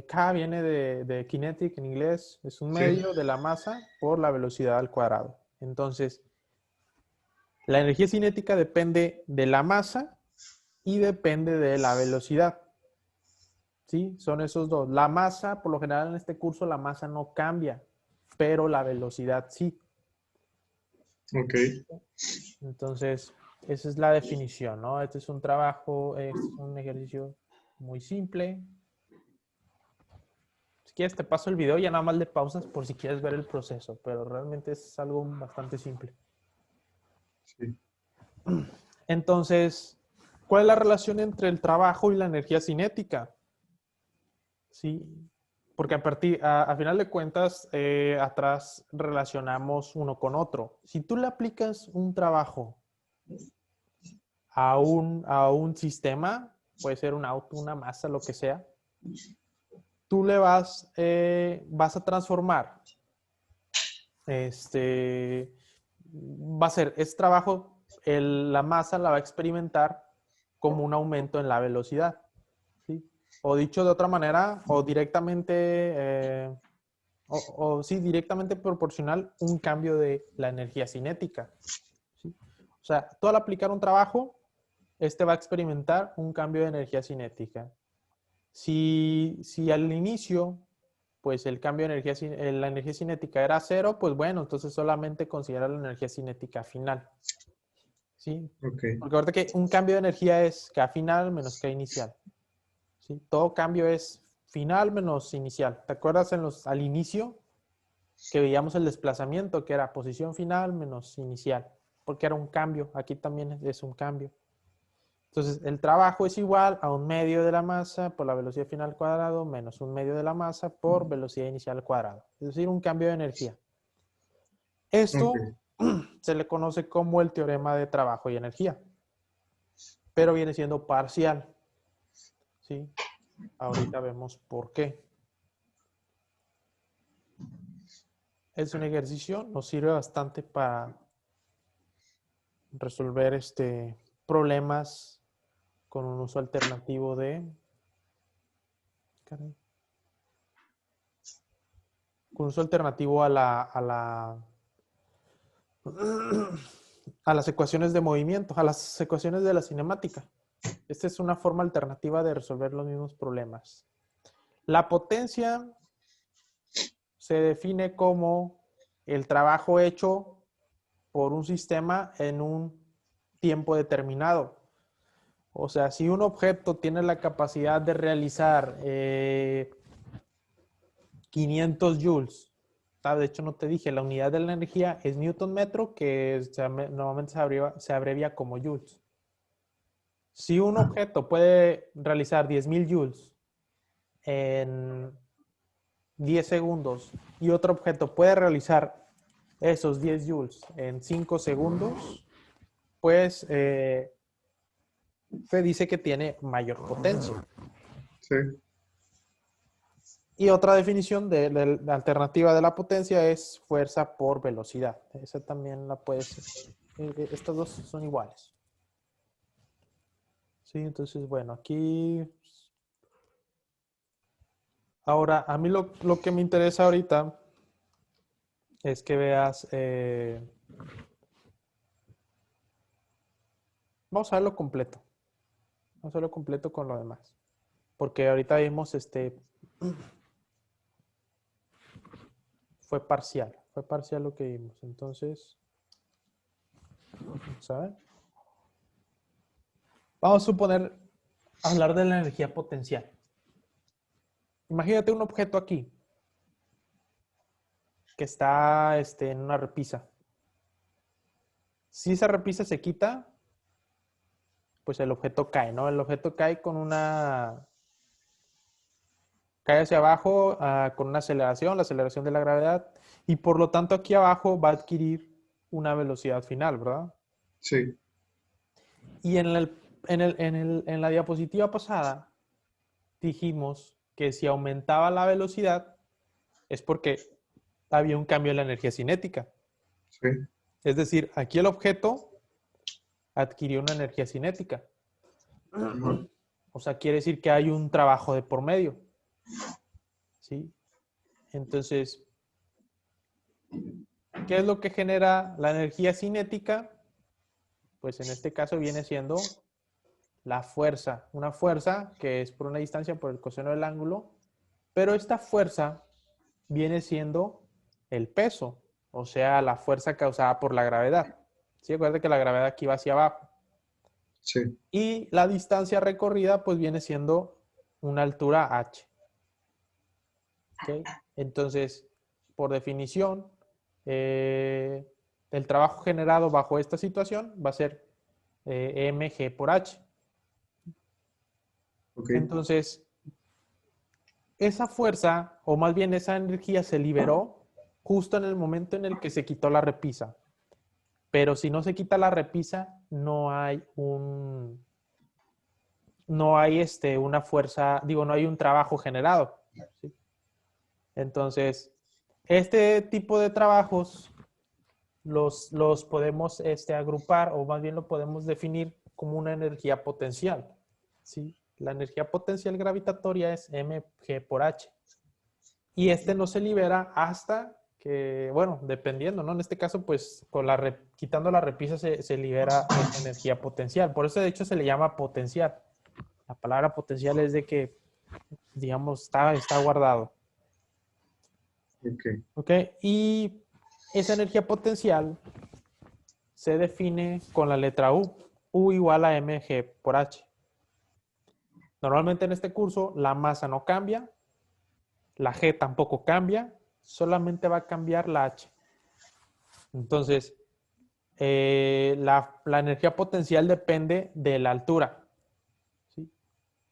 K viene de kinetic en inglés, es un sí, medio de la masa por la velocidad al cuadrado. Entonces, la energía cinética depende de la masa y depende de la velocidad. ¿Sí? Son esos dos. La masa, por lo general en este curso, la masa no cambia, pero la velocidad sí. ok, Entonces, esa es la definición, ¿no? Este es un trabajo, este es un ejercicio muy simple. Si quieres, te paso el video y ya nada más le pausas por si quieres ver el proceso, pero realmente es algo bastante simple. sí, Entonces, ¿cuál es la relación entre el trabajo y la energía cinética? Sí, porque a final de cuentas, atrás relacionamos uno con otro. Si tú le aplicas un trabajo a un sistema, puede ser un auto, una masa, lo que sea, tú vas a transformar, este, va a ser, ese trabajo, la masa la va a experimentar como un aumento en la velocidad, ¿sí? O dicho de otra manera, o directamente, o sí, directamente proporcional un cambio de la energía cinética, ¿sí? O sea, tú al aplicar un trabajo, este va a experimentar un cambio de energía cinética. Si al inicio, pues el cambio de la energía cinética era cero, pues bueno, entonces solamente considera la energía cinética final, ¿sí? ok, Porque ahorita que un cambio de energía es K final menos K inicial, ¿sí? Todo cambio es final menos inicial. ¿Te acuerdas al inicio que veíamos el desplazamiento, que era posición final menos inicial? Porque era un cambio. Aquí también es un cambio. Entonces, el trabajo es igual a un medio de la masa por la velocidad final al cuadrado menos un medio de la masa por velocidad inicial al cuadrado. Es decir, un cambio de energía. Esto Ok. se le conoce como el teorema de trabajo y energía, pero viene siendo parcial. ¿Sí? Ahorita vemos por qué. Es un ejercicio, nos sirve bastante para resolver problemas con un uso alternativo caray, con uso alternativo a las ecuaciones de movimiento, a las ecuaciones de la cinemática. Esta es una forma alternativa de resolver los mismos problemas. La potencia se define como el trabajo hecho por un sistema en un tiempo determinado. O sea, si un objeto tiene la capacidad de realizar 500 joules, de hecho no te dije, la unidad de la energía es Newton metro, que normalmente se abrevia como joules. Si un objeto puede realizar 10.000 joules en 10 segundos y otro objeto puede realizar esos 10 joules en 5 segundos, pues se dice que tiene mayor potencia. Sí. Y otra definición de la alternativa de la potencia es fuerza por velocidad. Esa también la puedes... estas dos son iguales. Sí, entonces, bueno, aquí... Ahora, a mí lo que me interesa ahorita es que veas... vamos a verlo completo. Vamos a verlo completo con lo demás. Porque ahorita vimos fue parcial lo que vimos. Entonces, vamos a ver. Vamos a suponer, hablar de la energía potencial. Imagínate un objeto aquí, que está en una repisa. Si esa repisa se quita, pues el objeto cae, ¿no? El objeto cae cae hacia abajo con una aceleración, la aceleración de la gravedad, y por lo tanto aquí abajo va a adquirir una velocidad final, ¿verdad? Sí. Y en la diapositiva pasada dijimos que si aumentaba la velocidad es porque había un cambio en la energía cinética. Sí. Es decir, aquí el objeto adquirió una energía cinética. Ajá. O sea, quiere decir que hay un trabajo de por medio. ¿Sí? Entonces, ¿qué es lo que genera la energía cinética? Pues en este caso viene siendo la fuerza. Una fuerza que es por una distancia por el coseno del ángulo, pero esta fuerza viene siendo el peso, o sea, la fuerza causada por la gravedad. ¿Sí? Recuerda que la gravedad aquí va hacia abajo. Sí. Y la distancia recorrida pues viene siendo una altura h. ¿Okay? Entonces, por definición, el trabajo generado bajo esta situación va a ser mg por h. Ok. Entonces, esa fuerza, o más bien esa energía, se liberó justo en el momento en el que se quitó la repisa. Pero si no se quita la repisa, no hay una fuerza, no hay un trabajo generado. ¿Sí? Entonces, este tipo de trabajos los podemos agrupar, o más bien lo podemos definir como una energía potencial. ¿Sí? La energía potencial gravitatoria es mg por h. Y no se libera hasta que, bueno, dependiendo, ¿no? En este caso, pues, quitando la repisa se libera esa energía potencial. Por eso, de hecho, se le llama potencial. La palabra potencial es de que, digamos, está guardado. Ok. ¿Ok? Y esa energía potencial se define con la letra U. U igual a mg por h. Normalmente en este curso la masa no cambia, la G tampoco cambia, solamente va a cambiar la H. Entonces, la energía potencial depende de la altura.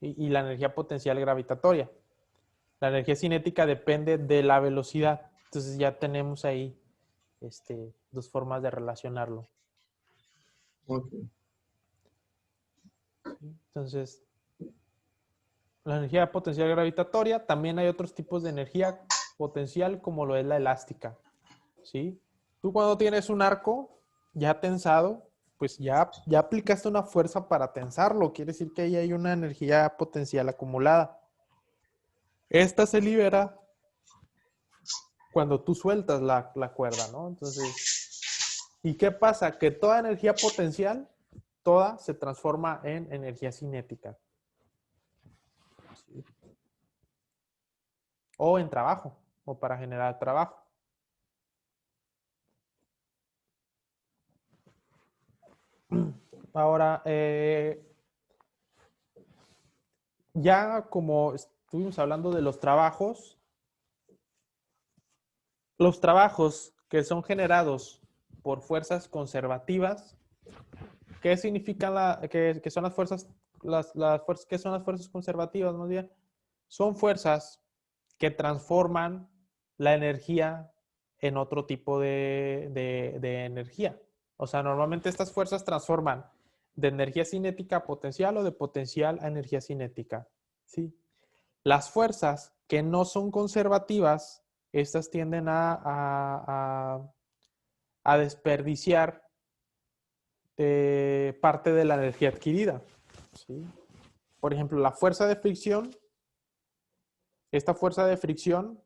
y la energía potencial gravitatoria. La energía cinética depende de la velocidad. Entonces ya tenemos ahí dos formas de relacionarlo. Ok. Entonces, la energía potencial gravitatoria, también hay otros tipos de energía potencial como lo es la elástica, ¿sí? Tú cuando tienes un arco ya tensado, pues ya aplicaste una fuerza para tensarlo. Quiere decir que ahí hay una energía potencial acumulada. Esta se libera cuando tú sueltas la cuerda, ¿no? Entonces, ¿y qué pasa? Que toda energía potencial, toda se transforma en energía cinética. ¿Sí? O en trabajo, o para generar trabajo. Ahora, ya como estuvimos hablando de los trabajos que son generados por fuerzas conservativas, ¿qué significan que son las fuerzas, qué son las fuerzas conservativas, más bien? Son fuerzas que transforman la energía en otro tipo de energía. O sea, normalmente estas fuerzas transforman de energía cinética a potencial o de potencial a energía cinética. ¿Sí? Las fuerzas que no son conservativas, estas tienden a desperdiciar parte de la energía adquirida. ¿Sí? Por ejemplo, la fuerza de fricción, esta fuerza de fricción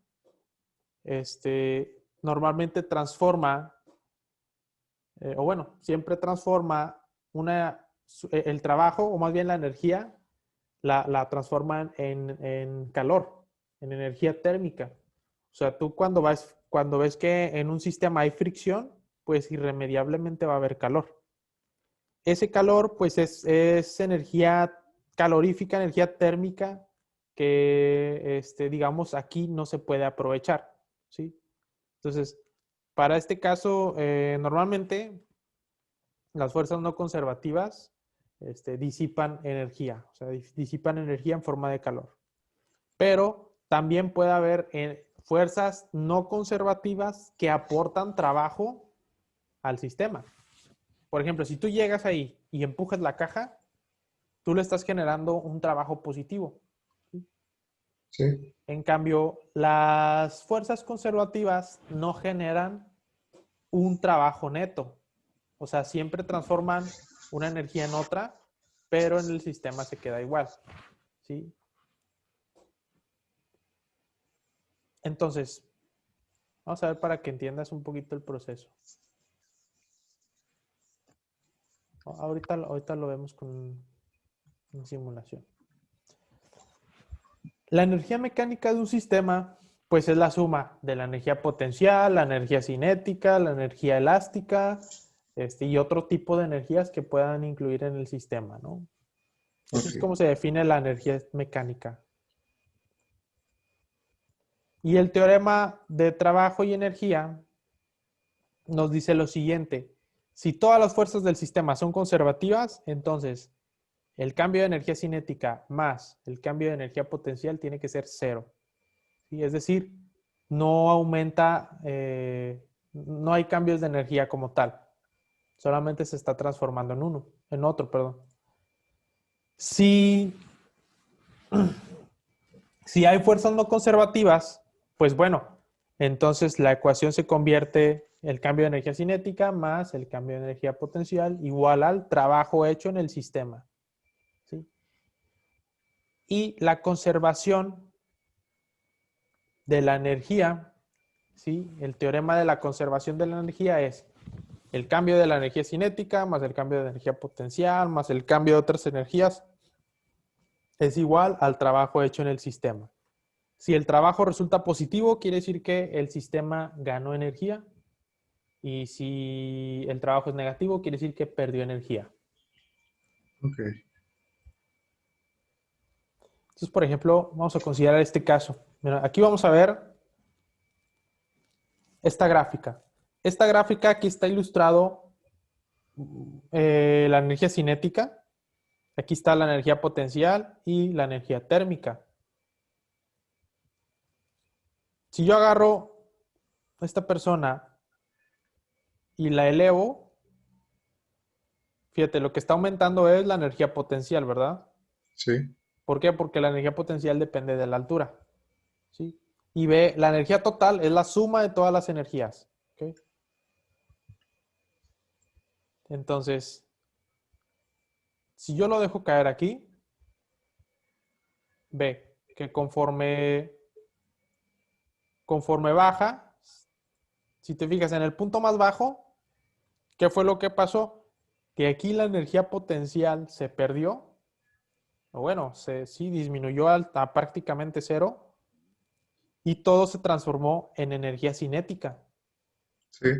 normalmente transforma, o bueno, siempre transforma el trabajo, o más bien la energía, la transforman en calor, en energía térmica. O sea, tú cuando ves que en un sistema hay fricción, pues irremediablemente va a haber calor. Ese calor, pues es energía calorífica, energía térmica, que, digamos, aquí no se puede aprovechar, ¿sí? Entonces, para este caso, normalmente las fuerzas no conservativas disipan energía, o sea, disipan energía en forma de calor. Pero también puede haber fuerzas no conservativas que aportan trabajo al sistema. Por ejemplo, si tú llegas ahí y empujas la caja, tú le estás generando un trabajo positivo. Sí. En cambio, las fuerzas conservativas no generan un trabajo neto. O sea, siempre transforman una energía en otra, pero en el sistema se queda igual. ¿Sí? Entonces, vamos a ver para que entiendas un poquito el proceso. Ahorita lo vemos con una simulación. La energía mecánica de un sistema, pues es la suma de la energía potencial, la energía cinética, la energía elástica, y otro tipo de energías que puedan incluir en el sistema, ¿no? Así es Ok. como se define la energía mecánica. Y el teorema de trabajo y energía nos dice lo siguiente. Si todas las fuerzas del sistema son conservativas, entonces el cambio de energía cinética más el cambio de energía potencial tiene que ser cero. ¿Sí? Es decir, no aumenta, no hay cambios de energía como tal. Solamente se está transformando en otro, perdón. Si hay fuerzas no conservativas, pues bueno, entonces la ecuación se convierte el cambio de energía cinética más el cambio de energía potencial igual al trabajo hecho en el sistema. ¿Sí? Y la conservación de la energía, ¿sí? El teorema de la conservación de la energía es el cambio de la energía cinética más el cambio de energía potencial más el cambio de otras energías es igual al trabajo hecho en el sistema. Si el trabajo resulta positivo, quiere decir que el sistema ganó energía. Y si el trabajo es negativo, quiere decir que perdió energía. Ok. Entonces, por ejemplo, vamos a considerar este caso. Mira, aquí vamos a ver esta gráfica. Esta gráfica aquí está ilustrado la energía cinética. Aquí está la energía potencial y la energía térmica. Si yo agarro a esta persona y la elevo, fíjate, lo que está aumentando es la energía potencial, ¿verdad? Sí, ¿Por qué? Porque la energía potencial depende de la altura, ¿sí? Y ve, la energía total es la suma de todas las energías, ¿ok? Entonces, si yo lo dejo caer aquí, ve que conforme baja, si te fijas en el punto más bajo, ¿qué fue lo que pasó? Que aquí la energía potencial se perdió, o bueno, sí disminuyó a prácticamente cero y todo se transformó en energía cinética. sí,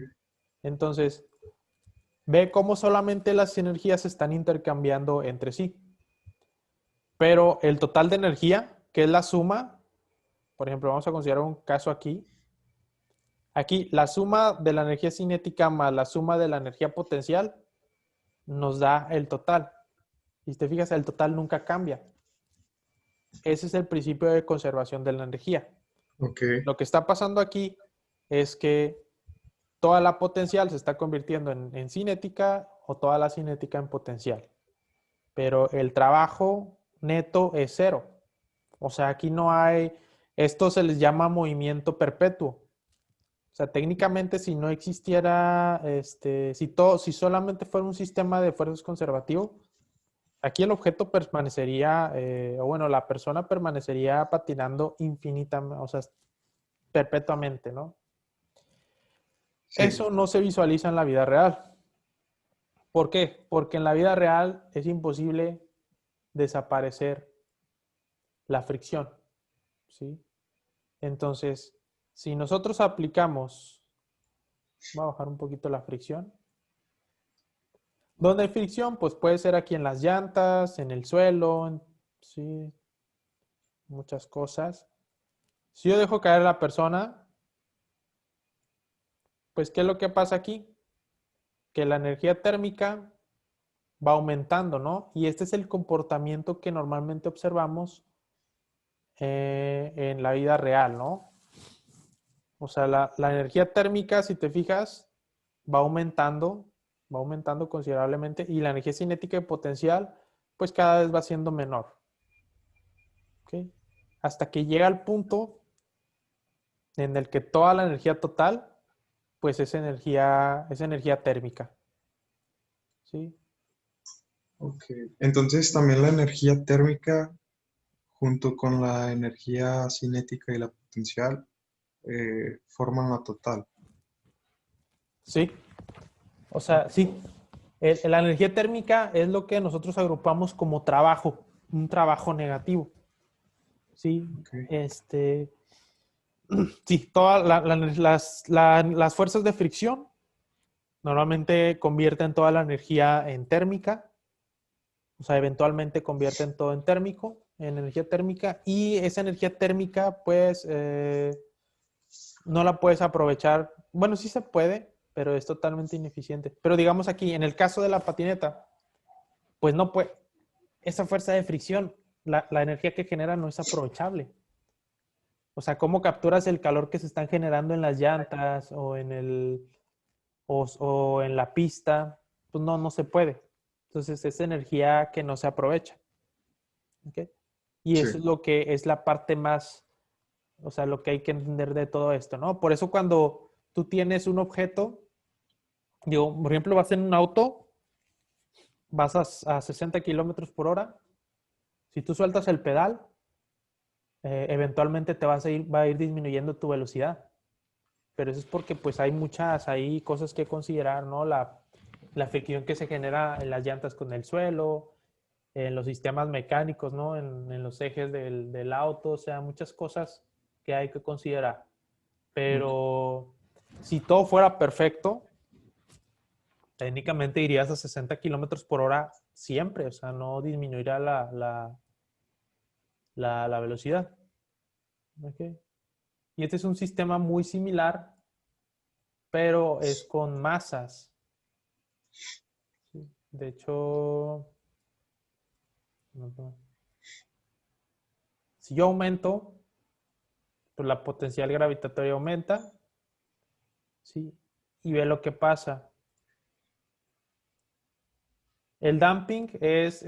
Entonces, ve cómo solamente las energías se están intercambiando entre sí. Pero el total de energía, que es la suma, por ejemplo, vamos a considerar un caso aquí. Aquí, la suma de la energía cinética más la suma de la energía potencial nos da el total. Y si te fijas, el total nunca cambia. Ese es el principio de conservación de la energía. ok, Lo que está pasando aquí es que toda la potencial se está convirtiendo en cinética o toda la cinética en potencial. Pero el trabajo neto es cero. O sea, aquí no hay, esto se les llama movimiento perpetuo. O sea, técnicamente si no existiera, si solamente fuera un sistema de fuerzas conservativo, aquí el objeto permanecería, o bueno, la persona permanecería patinando infinitamente, o sea, perpetuamente, ¿no? sí, Eso no se visualiza en la vida real. ¿Por qué? Porque en la vida real es imposible desaparecer la fricción, ¿sí? Entonces, si nosotros aplicamos, voy a bajar un poquito la fricción. ¿Dónde hay fricción? Pues puede ser aquí en las llantas, en el suelo, sí, muchas cosas. Si yo dejo caer a la persona, pues ¿qué es lo que pasa aquí? Que la energía térmica va aumentando, ¿no? Y este es el comportamiento que normalmente observamos en la vida real, ¿no? O sea, la energía térmica, si te fijas, va aumentando considerablemente y la energía cinética y potencial, pues cada vez va siendo menor, ¿ok? Hasta que llega al punto en el que toda la energía total, pues es energía térmica, ¿sí? ok. Entonces también la energía térmica junto con la energía cinética y la potencial forman la total. Sí, o sea, sí. La energía térmica es lo que nosotros agrupamos como trabajo, un trabajo negativo, ¿sí? Ok, Sí, todas las fuerzas de fricción normalmente convierten toda la energía en térmica, o sea, eventualmente convierten todo en térmico, en energía térmica, y esa energía térmica, pues, no la puedes aprovechar. Bueno, sí se puede, pero es totalmente ineficiente. Pero digamos aquí, en el caso de la patineta, pues no puede, esa fuerza de fricción, la energía que genera no es aprovechable. O sea, ¿cómo capturas el calor que se están generando en las llantas o en la pista? Pues no, no se puede. Entonces es energía que no se aprovecha. ¿Ok? Y sí, eso es lo que es la parte más, o sea, lo que hay que entender de todo esto, ¿no? Por eso cuando tú tienes un objeto, digo, por ejemplo, vas en un auto, vas a 60 kilómetros por hora, si tú sueltas el pedal, eventualmente va a ir disminuyendo tu velocidad. Pero eso es porque pues hay cosas que considerar, ¿no? La fricción que se genera en las llantas con el suelo, en los sistemas mecánicos, ¿no? En los ejes del auto, o sea, muchas cosas que hay que considerar. ok, Pero si todo fuera perfecto, técnicamente irías a 60 kilómetros por hora siempre, o sea, no disminuirá la velocidad. ¿Ok? Y este es un sistema muy similar, pero es con masas. ¿Sí? De hecho, Si yo aumento, pues la potencial gravitatoria aumenta, ¿sí? Y ve lo que pasa. El damping es,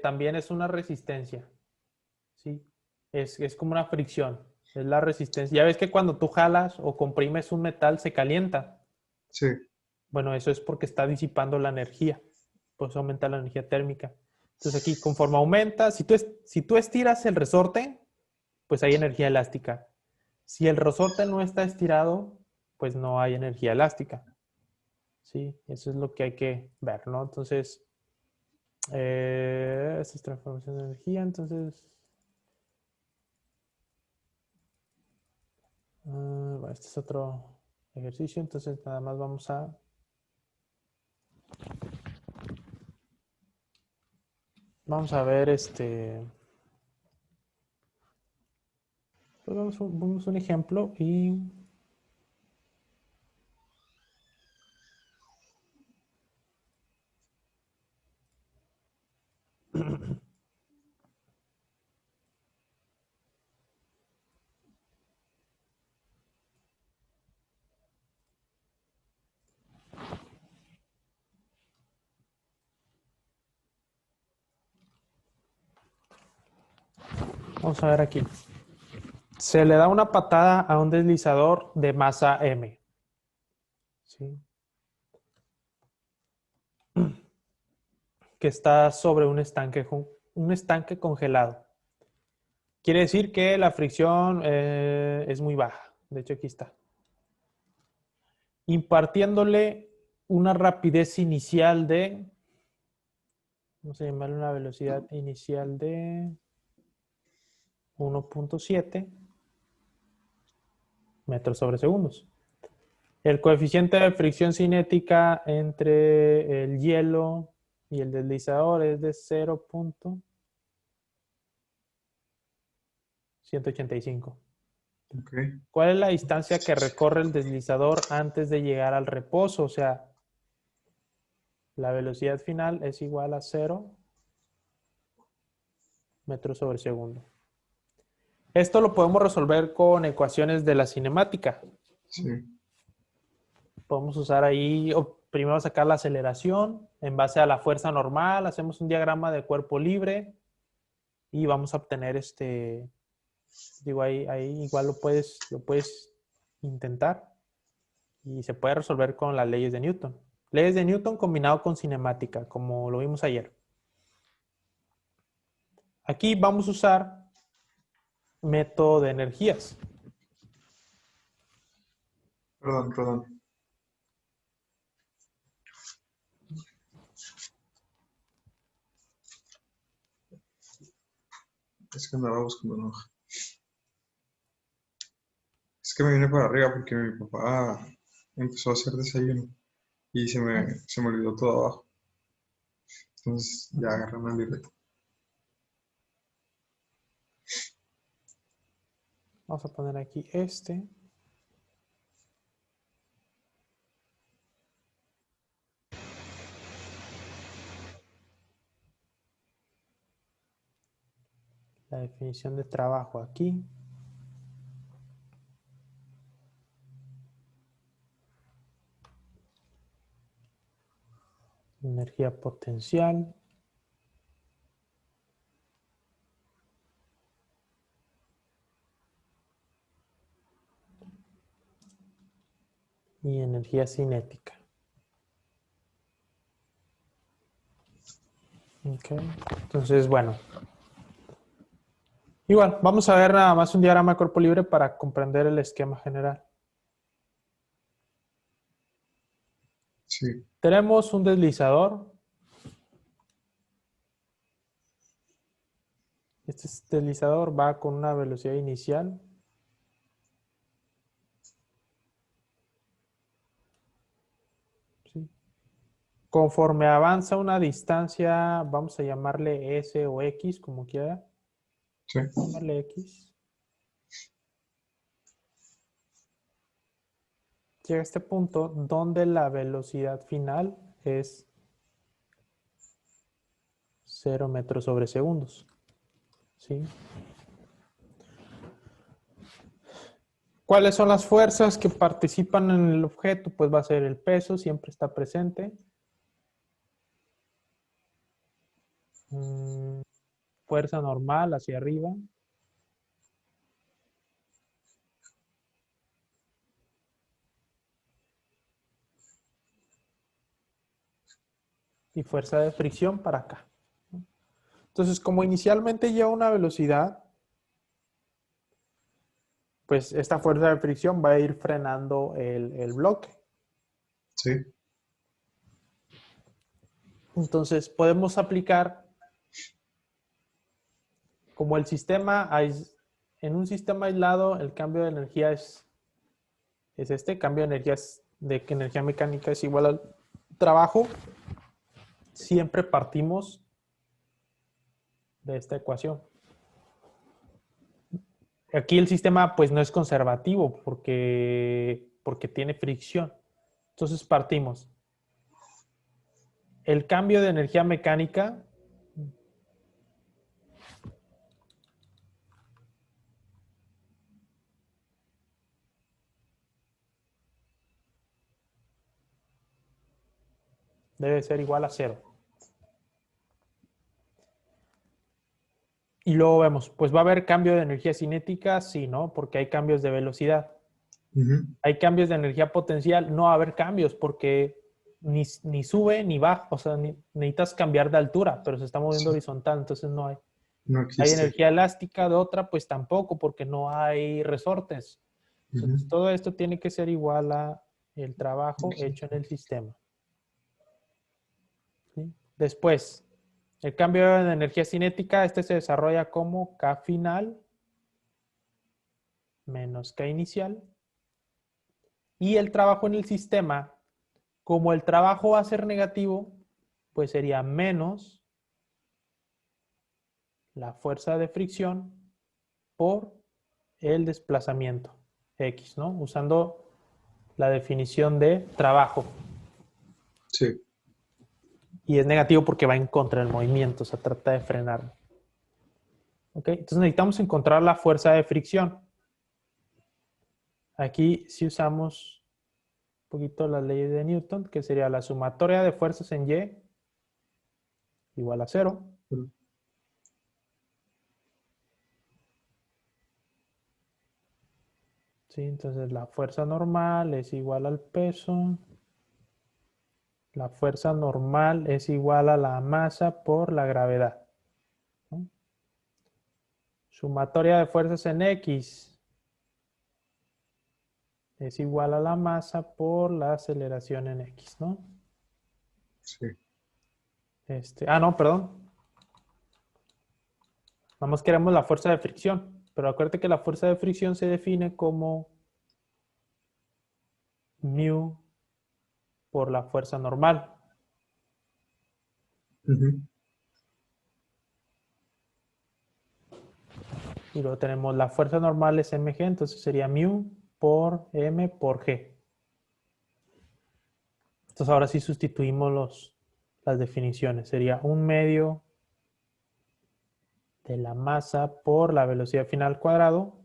también es una resistencia, ¿sí? Es como una fricción, es la resistencia. Ya ves que cuando tú jalas o comprimes un metal se calienta. Sí, Bueno, eso es porque está disipando la energía, pues aumenta la energía térmica. Entonces aquí, conforme aumenta, si tú estiras el resorte, pues hay energía elástica. Si el resorte no está estirado, pues no hay energía elástica. Sí, eso es lo que hay que ver, ¿no? Entonces, esta es transformación de energía, entonces, bueno, este es otro ejercicio, entonces nada más vamos a ver pues vamos a un ejemplo y vamos a ver aquí. Se le da una patada a un deslizador de masa M. ¿Sí? Que está sobre un estanque congelado. Quiere decir que la fricción es muy baja. De hecho, aquí está. Impartiéndole una rapidez inicial de, vamos a llamarle una velocidad inicial de 1.7 metros sobre segundos. El coeficiente de fricción cinética entre el hielo y el deslizador es de 0.185. ok. ¿Cuál es la distancia que recorre el deslizador antes de llegar al reposo? O sea, la velocidad final es igual a 0 metros sobre segundo. Esto lo podemos resolver con ecuaciones de la cinemática. Sí, Podemos usar ahí, primero sacar la aceleración en base a la fuerza normal, hacemos un diagrama de cuerpo libre y vamos a obtener digo, ahí igual lo puedes intentar y se puede resolver con las leyes de Newton. Leyes de Newton combinado con cinemática, como lo vimos ayer. Aquí vamos a usar método de energías. perdón, perdón. Es que andaba buscando una hoja. Es que me vine para arriba porque mi papá empezó a hacer desayuno y se me olvidó todo abajo. Entonces ya agarré una libreta. Vamos a poner aquí la definición de trabajo aquí. Energía potencial. Y energía cinética. Okay. Entonces, bueno. Igual, vamos a ver nada más un diagrama de cuerpo libre para comprender el esquema general. Sí, Tenemos un deslizador. Este deslizador va con una velocidad inicial. ¿Sí? Conforme avanza una distancia, vamos a llamarle S o X, como quiera. sí, Llamarle X. Llega a este punto donde la velocidad final es 0 metros sobre segundos. ¿Sí? ¿Cuáles son las fuerzas que participan en el objeto? Pues va a ser el peso, siempre está presente. Fuerza normal hacia arriba. Y fuerza de fricción para acá. Entonces, como inicialmente lleva una velocidad, pues esta fuerza de fricción va a ir frenando el bloque. Sí. Entonces, podemos aplicar como el sistema, en un sistema aislado, el cambio de energía es este cambio de energía, de que energía mecánica es igual al trabajo. Siempre partimos de esta ecuación. Aquí el sistema pues no es conservativo porque tiene fricción. Entonces partimos. El cambio de energía mecánica debe ser igual a 0. Y luego vemos, pues va a haber cambio de energía cinética, sí, ¿no? Porque hay cambios de velocidad. Hay cambios de energía potencial, no va a haber cambios porque ni sube ni baja, o sea, necesitas cambiar de altura, pero se está moviendo Sí. horizontal, entonces no hay. No Hay existe. energía elástica de otra, pues tampoco, porque no hay resortes. Entonces, todo esto tiene que ser igual a el trabajo hecho en el sistema. ¿Sí? Después, el cambio de energía cinética, este se desarrolla como K final menos K inicial. Y el trabajo en el sistema, como el trabajo va a ser negativo, pues sería menos la fuerza de fricción por el desplazamiento X, ¿no? Usando la definición de trabajo. Sí. Y es negativo porque va en contra del movimiento, se trata de frenarlo. ¿Ok? Entonces necesitamos encontrar la fuerza de fricción. Aquí sí usamos un poquito la ley de Newton, que sería la sumatoria de fuerzas en Y igual a 0. ¿Sí? Entonces la fuerza normal es igual al peso. La fuerza normal es igual a la masa por la gravedad, ¿no? Sumatoria de fuerzas en X es igual a la masa por la aceleración en X, ¿no? Sí. No, perdón. Nada más queremos la fuerza de fricción. Pero acuérdate que la fuerza de fricción se define como mu por la fuerza normal. Y luego tenemos la fuerza normal es mg, entonces sería mu por m por g. Entonces ahora sí sustituimos las definiciones. Sería 1/2 de la masa por la velocidad final al cuadrado.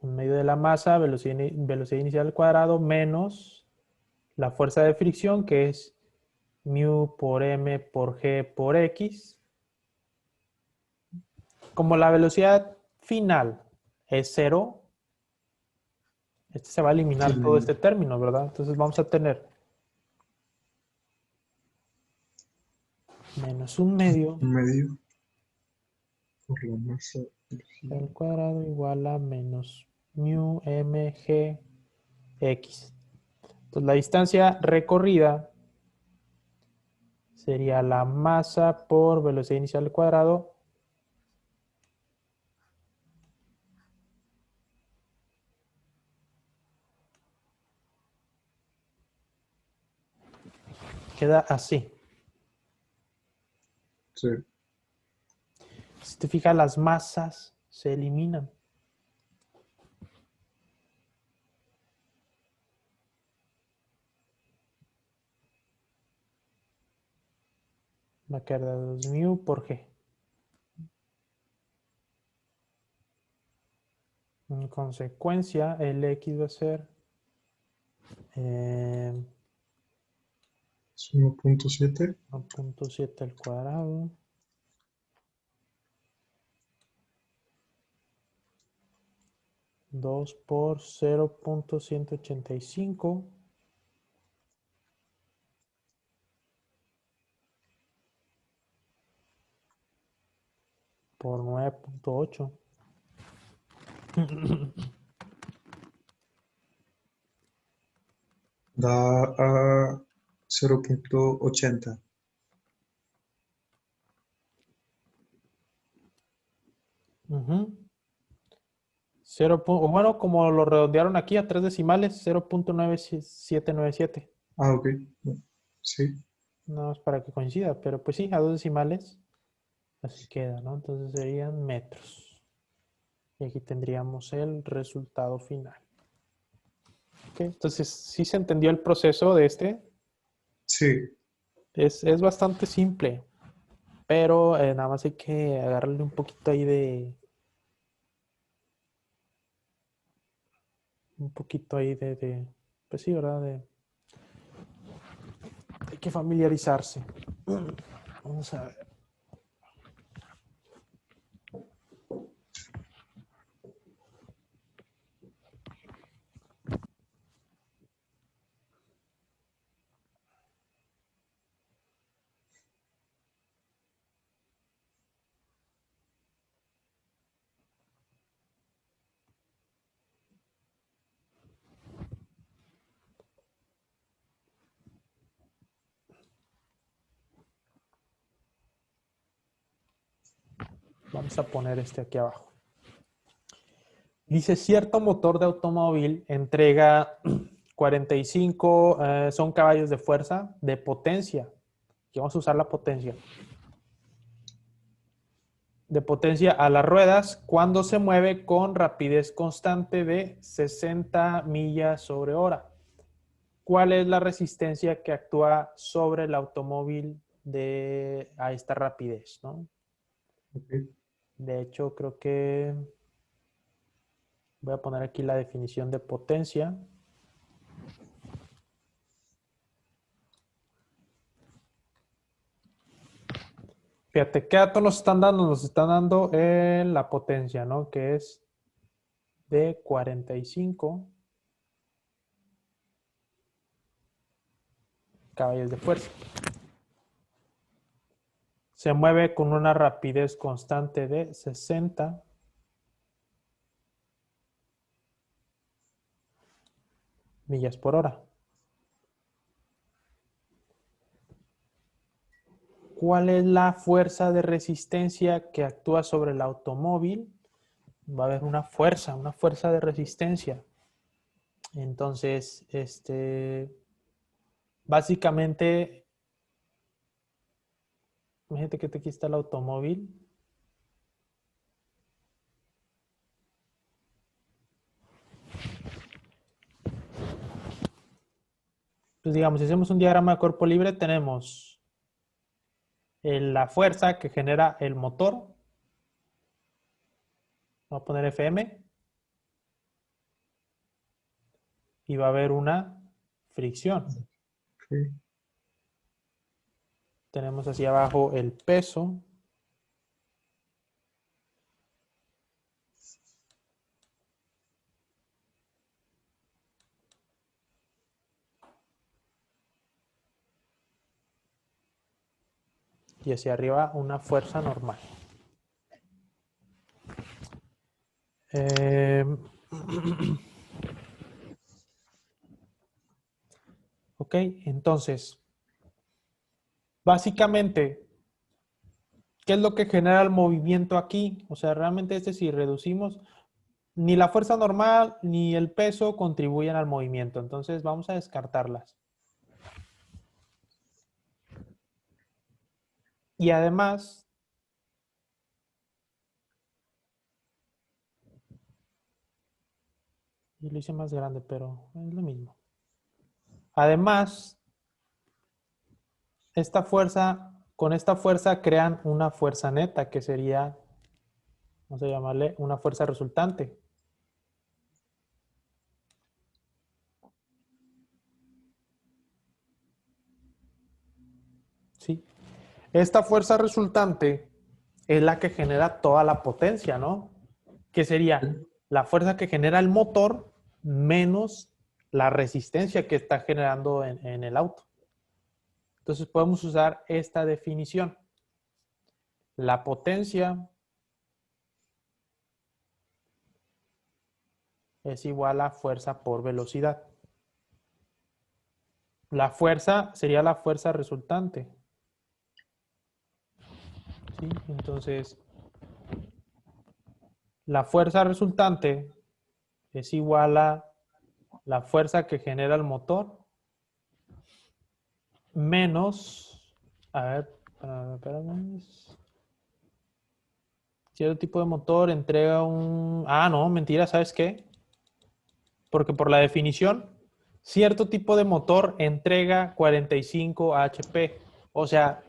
1/2 de la masa, velocidad inicial al cuadrado, menos la fuerza de fricción, que es mu por m por g por x. Como la velocidad final es 0, se va a eliminar todo este término, ¿verdad? Entonces vamos a tener menos 1/2 Medio por la masa. al cuadrado igual a menos mu mg x. Entonces la distancia recorrida sería la masa por velocidad inicial al cuadrado queda así. Sí. Si te fijas, las masas se eliminan. Va a quedar 2 mu por g. En consecuencia, el x va a ser Es 1.7. 1.7 al cuadrado. Dos por 0.185 por 9.8. Da a 0.80. O bueno, como lo redondearon aquí a 3 decimales, 0.9797. Ah, ok. Sí. No es para que coincida, pero pues sí, a 2 decimales así queda, ¿no? Entonces serían metros. Y aquí tendríamos el resultado final. Ok, entonces, ¿sí se entendió el proceso de este? Sí. Es bastante simple, pero nada más hay que agarrarle un poquito ahí pues sí, ¿verdad? Hay que familiarizarse. Vamos a ver. Vamos a poner este aquí abajo. Dice, cierto motor de automóvil entrega 45, son caballos de fuerza, de potencia. Aquí vamos a usar la potencia. De potencia a las ruedas cuando se mueve con rapidez constante de 60 millas sobre hora. ¿Cuál es la resistencia que actúa sobre el automóvil a esta rapidez, ¿no? Ok. De hecho, creo que voy a poner aquí la definición de potencia. Fíjate, ¿qué datos nos están dando? Nos están dando la potencia, ¿no? Que es de 45 caballos de fuerza. Se mueve con una rapidez constante de 60 millas por hora. ¿Cuál es la fuerza de resistencia que actúa sobre el automóvil? Va a haber una fuerza de resistencia. Entonces, básicamente, imagínate que aquí está el automóvil. Pues digamos, si hacemos un diagrama de cuerpo libre, tenemos la fuerza que genera el motor. Vamos a poner Fm. Y va a haber una fricción. Ok. Tenemos hacia abajo el peso. Y hacia arriba una fuerza normal. Ok, entonces, básicamente, ¿qué es lo que genera el movimiento aquí? O sea, realmente si reducimos, ni la fuerza normal ni el peso contribuyen al movimiento. Entonces, vamos a descartarlas. Y además, yo lo hice más grande, pero es lo mismo. Además, esta fuerza con esta fuerza crean una fuerza neta, que sería, vamos a llamarle una fuerza resultante. ¿Sí? Esta fuerza resultante es la que genera toda la potencia, ¿no? Que sería la fuerza que genera el motor menos la resistencia que está generando en el auto. Entonces podemos usar esta definición. La potencia es igual a fuerza por velocidad. La fuerza sería la fuerza resultante. ¿Sí? Entonces, la fuerza resultante es igual a la fuerza que genera el motor menos, a ver, espérame, cierto tipo de motor entrega un... Ah, no, mentira, ¿sabes qué? Porque por la definición, cierto tipo de motor entrega 45 HP. O sea,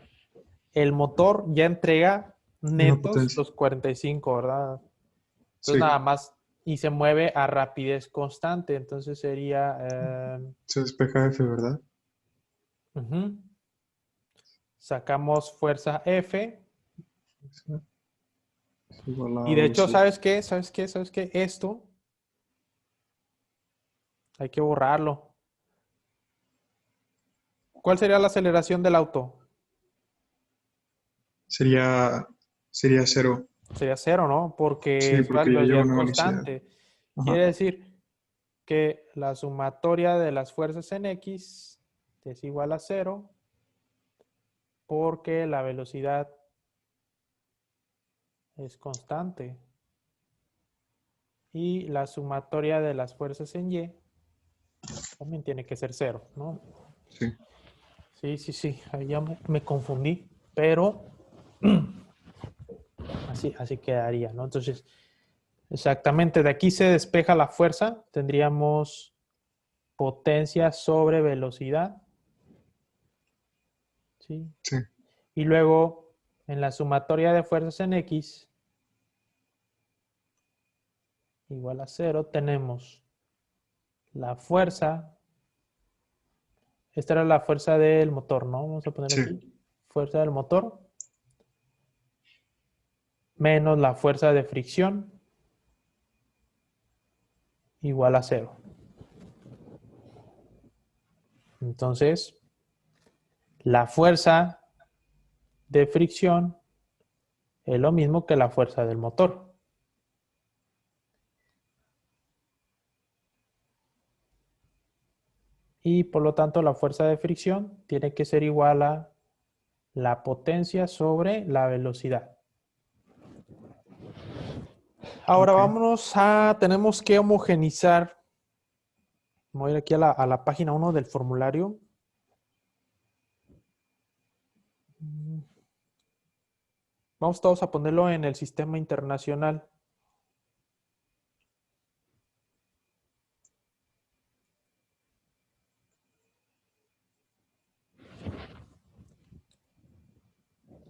el motor ya entrega Una netos potencia. los 45, ¿verdad? Entonces Sí, nada más, y se mueve a rapidez constante. Entonces sería... se despeja F, ¿verdad? ujú. Sacamos fuerza F. Es igual a Y de hecho, velocidad. ¿sabes qué? ¿Sabes qué? ¿Sabes qué? Esto hay que borrarlo. ¿Cuál sería la aceleración del auto? Sería cero. Sería cero, ¿no? Porque Sí, es una porque ya lleva velocidad una velocidad. constante. Ajá. Quiere decir que la sumatoria de las fuerzas en X es igual a cero porque la velocidad es constante. Y la sumatoria de las fuerzas en Y también tiene que ser cero, ¿no? Sí. Sí, sí, sí, ahí ya me confundí, pero así quedaría, ¿no? Entonces, exactamente, de aquí se despeja la fuerza, tendríamos potencia sobre velocidad, ¿sí? Sí. Y luego, en la sumatoria de fuerzas en X, igual a cero, tenemos la fuerza, esta era la fuerza del motor, ¿no? Vamos a poner Sí. aquí, fuerza del motor, menos la fuerza de fricción, igual a cero. Entonces, la fuerza de fricción es lo mismo que la fuerza del motor. Y por lo tanto, la fuerza de fricción tiene que ser igual a la potencia sobre la velocidad. Ahora Ok. vámonos a, tenemos que homogenizar. Voy a ir aquí a la página 1 del formulario. Vamos todos a ponerlo en el sistema internacional.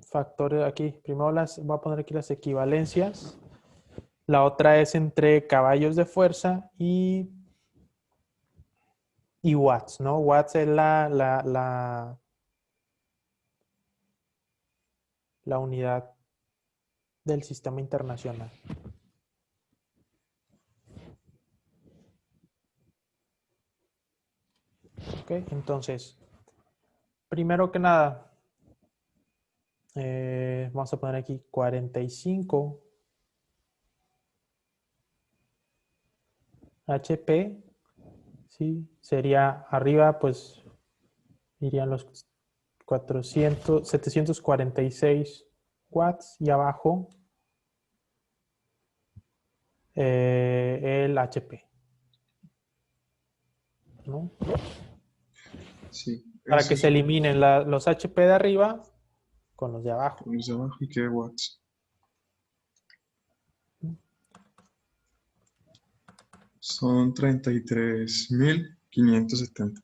Factores aquí. Primero voy a poner aquí las equivalencias. La otra es entre caballos de fuerza y watts, ¿no? Watts es la unidad del sistema internacional. ¿Ok? Entonces, primero que nada, vamos a poner aquí 45 HP, ¿sí? Sería arriba, pues irían los 746 watts y abajo el HP, ¿no? Sí. Para Eso que es se eliminen los HP de arriba con los de abajo. los de abajo y qué watts. Son 33.570.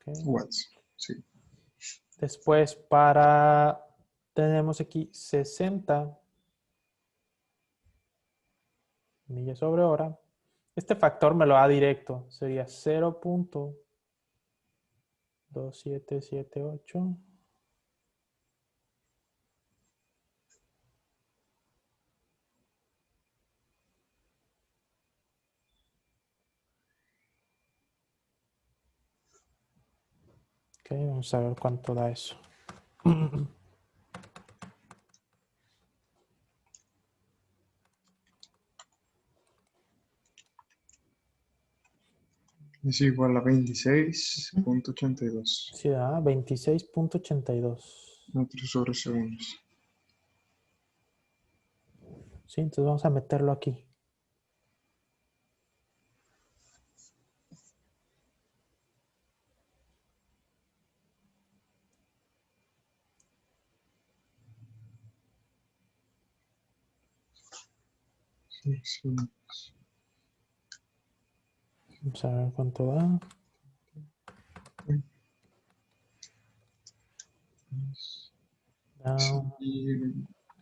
Ok. watts. Sí. Después tenemos aquí 60 millas sobre hora. Este factor me lo da directo. Sería 0.2778. Ok, vamos a ver cuánto da eso. Es igual a 26.82 Sí, da 26.82. metros sobre segundos. Sí, entonces vamos a meterlo aquí. Sí, sí. Vamos a ver cuánto da. Da, Sí,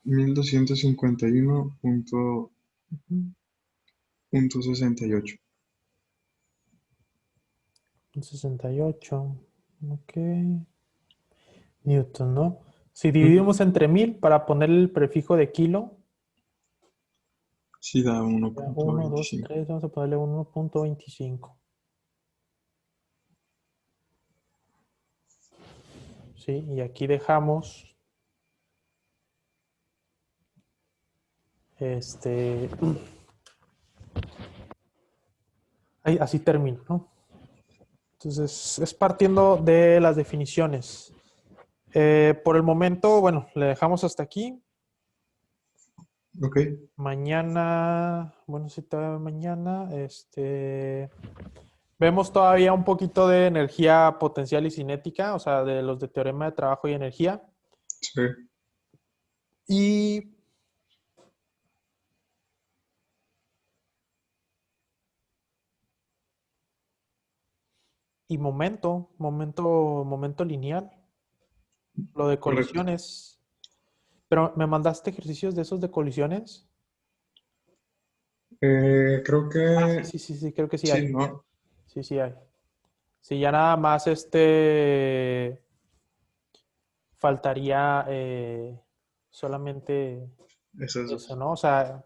1251.68. ujú, 68. Ok. Newton, ¿no? Si Ujú. dividimos entre 1000 para poner el prefijo de kilo, Sí, da ya 1, 2, 1.25. 3, vamos a ponerle 1.25. Sí, y aquí dejamos este. Ahí, así termino, ¿no? Entonces, es partiendo de las definiciones. Por el momento, bueno, le dejamos hasta aquí. Ok, Mañana, bueno, si todavía mañana, vemos todavía un poquito de energía potencial y cinética, o sea, de los de teorema de trabajo y energía. sí, Y, y momento lineal, lo de correcto. colisiones. Pero me mandaste ejercicios de esos de colisiones. Creo Ah, sí, que sí, sí, sí, creo que sí hay. sí, ¿no? Sí, sí hay. Sí, ya nada más faltaría solamente Esas eso, dos. ¿no? O sea,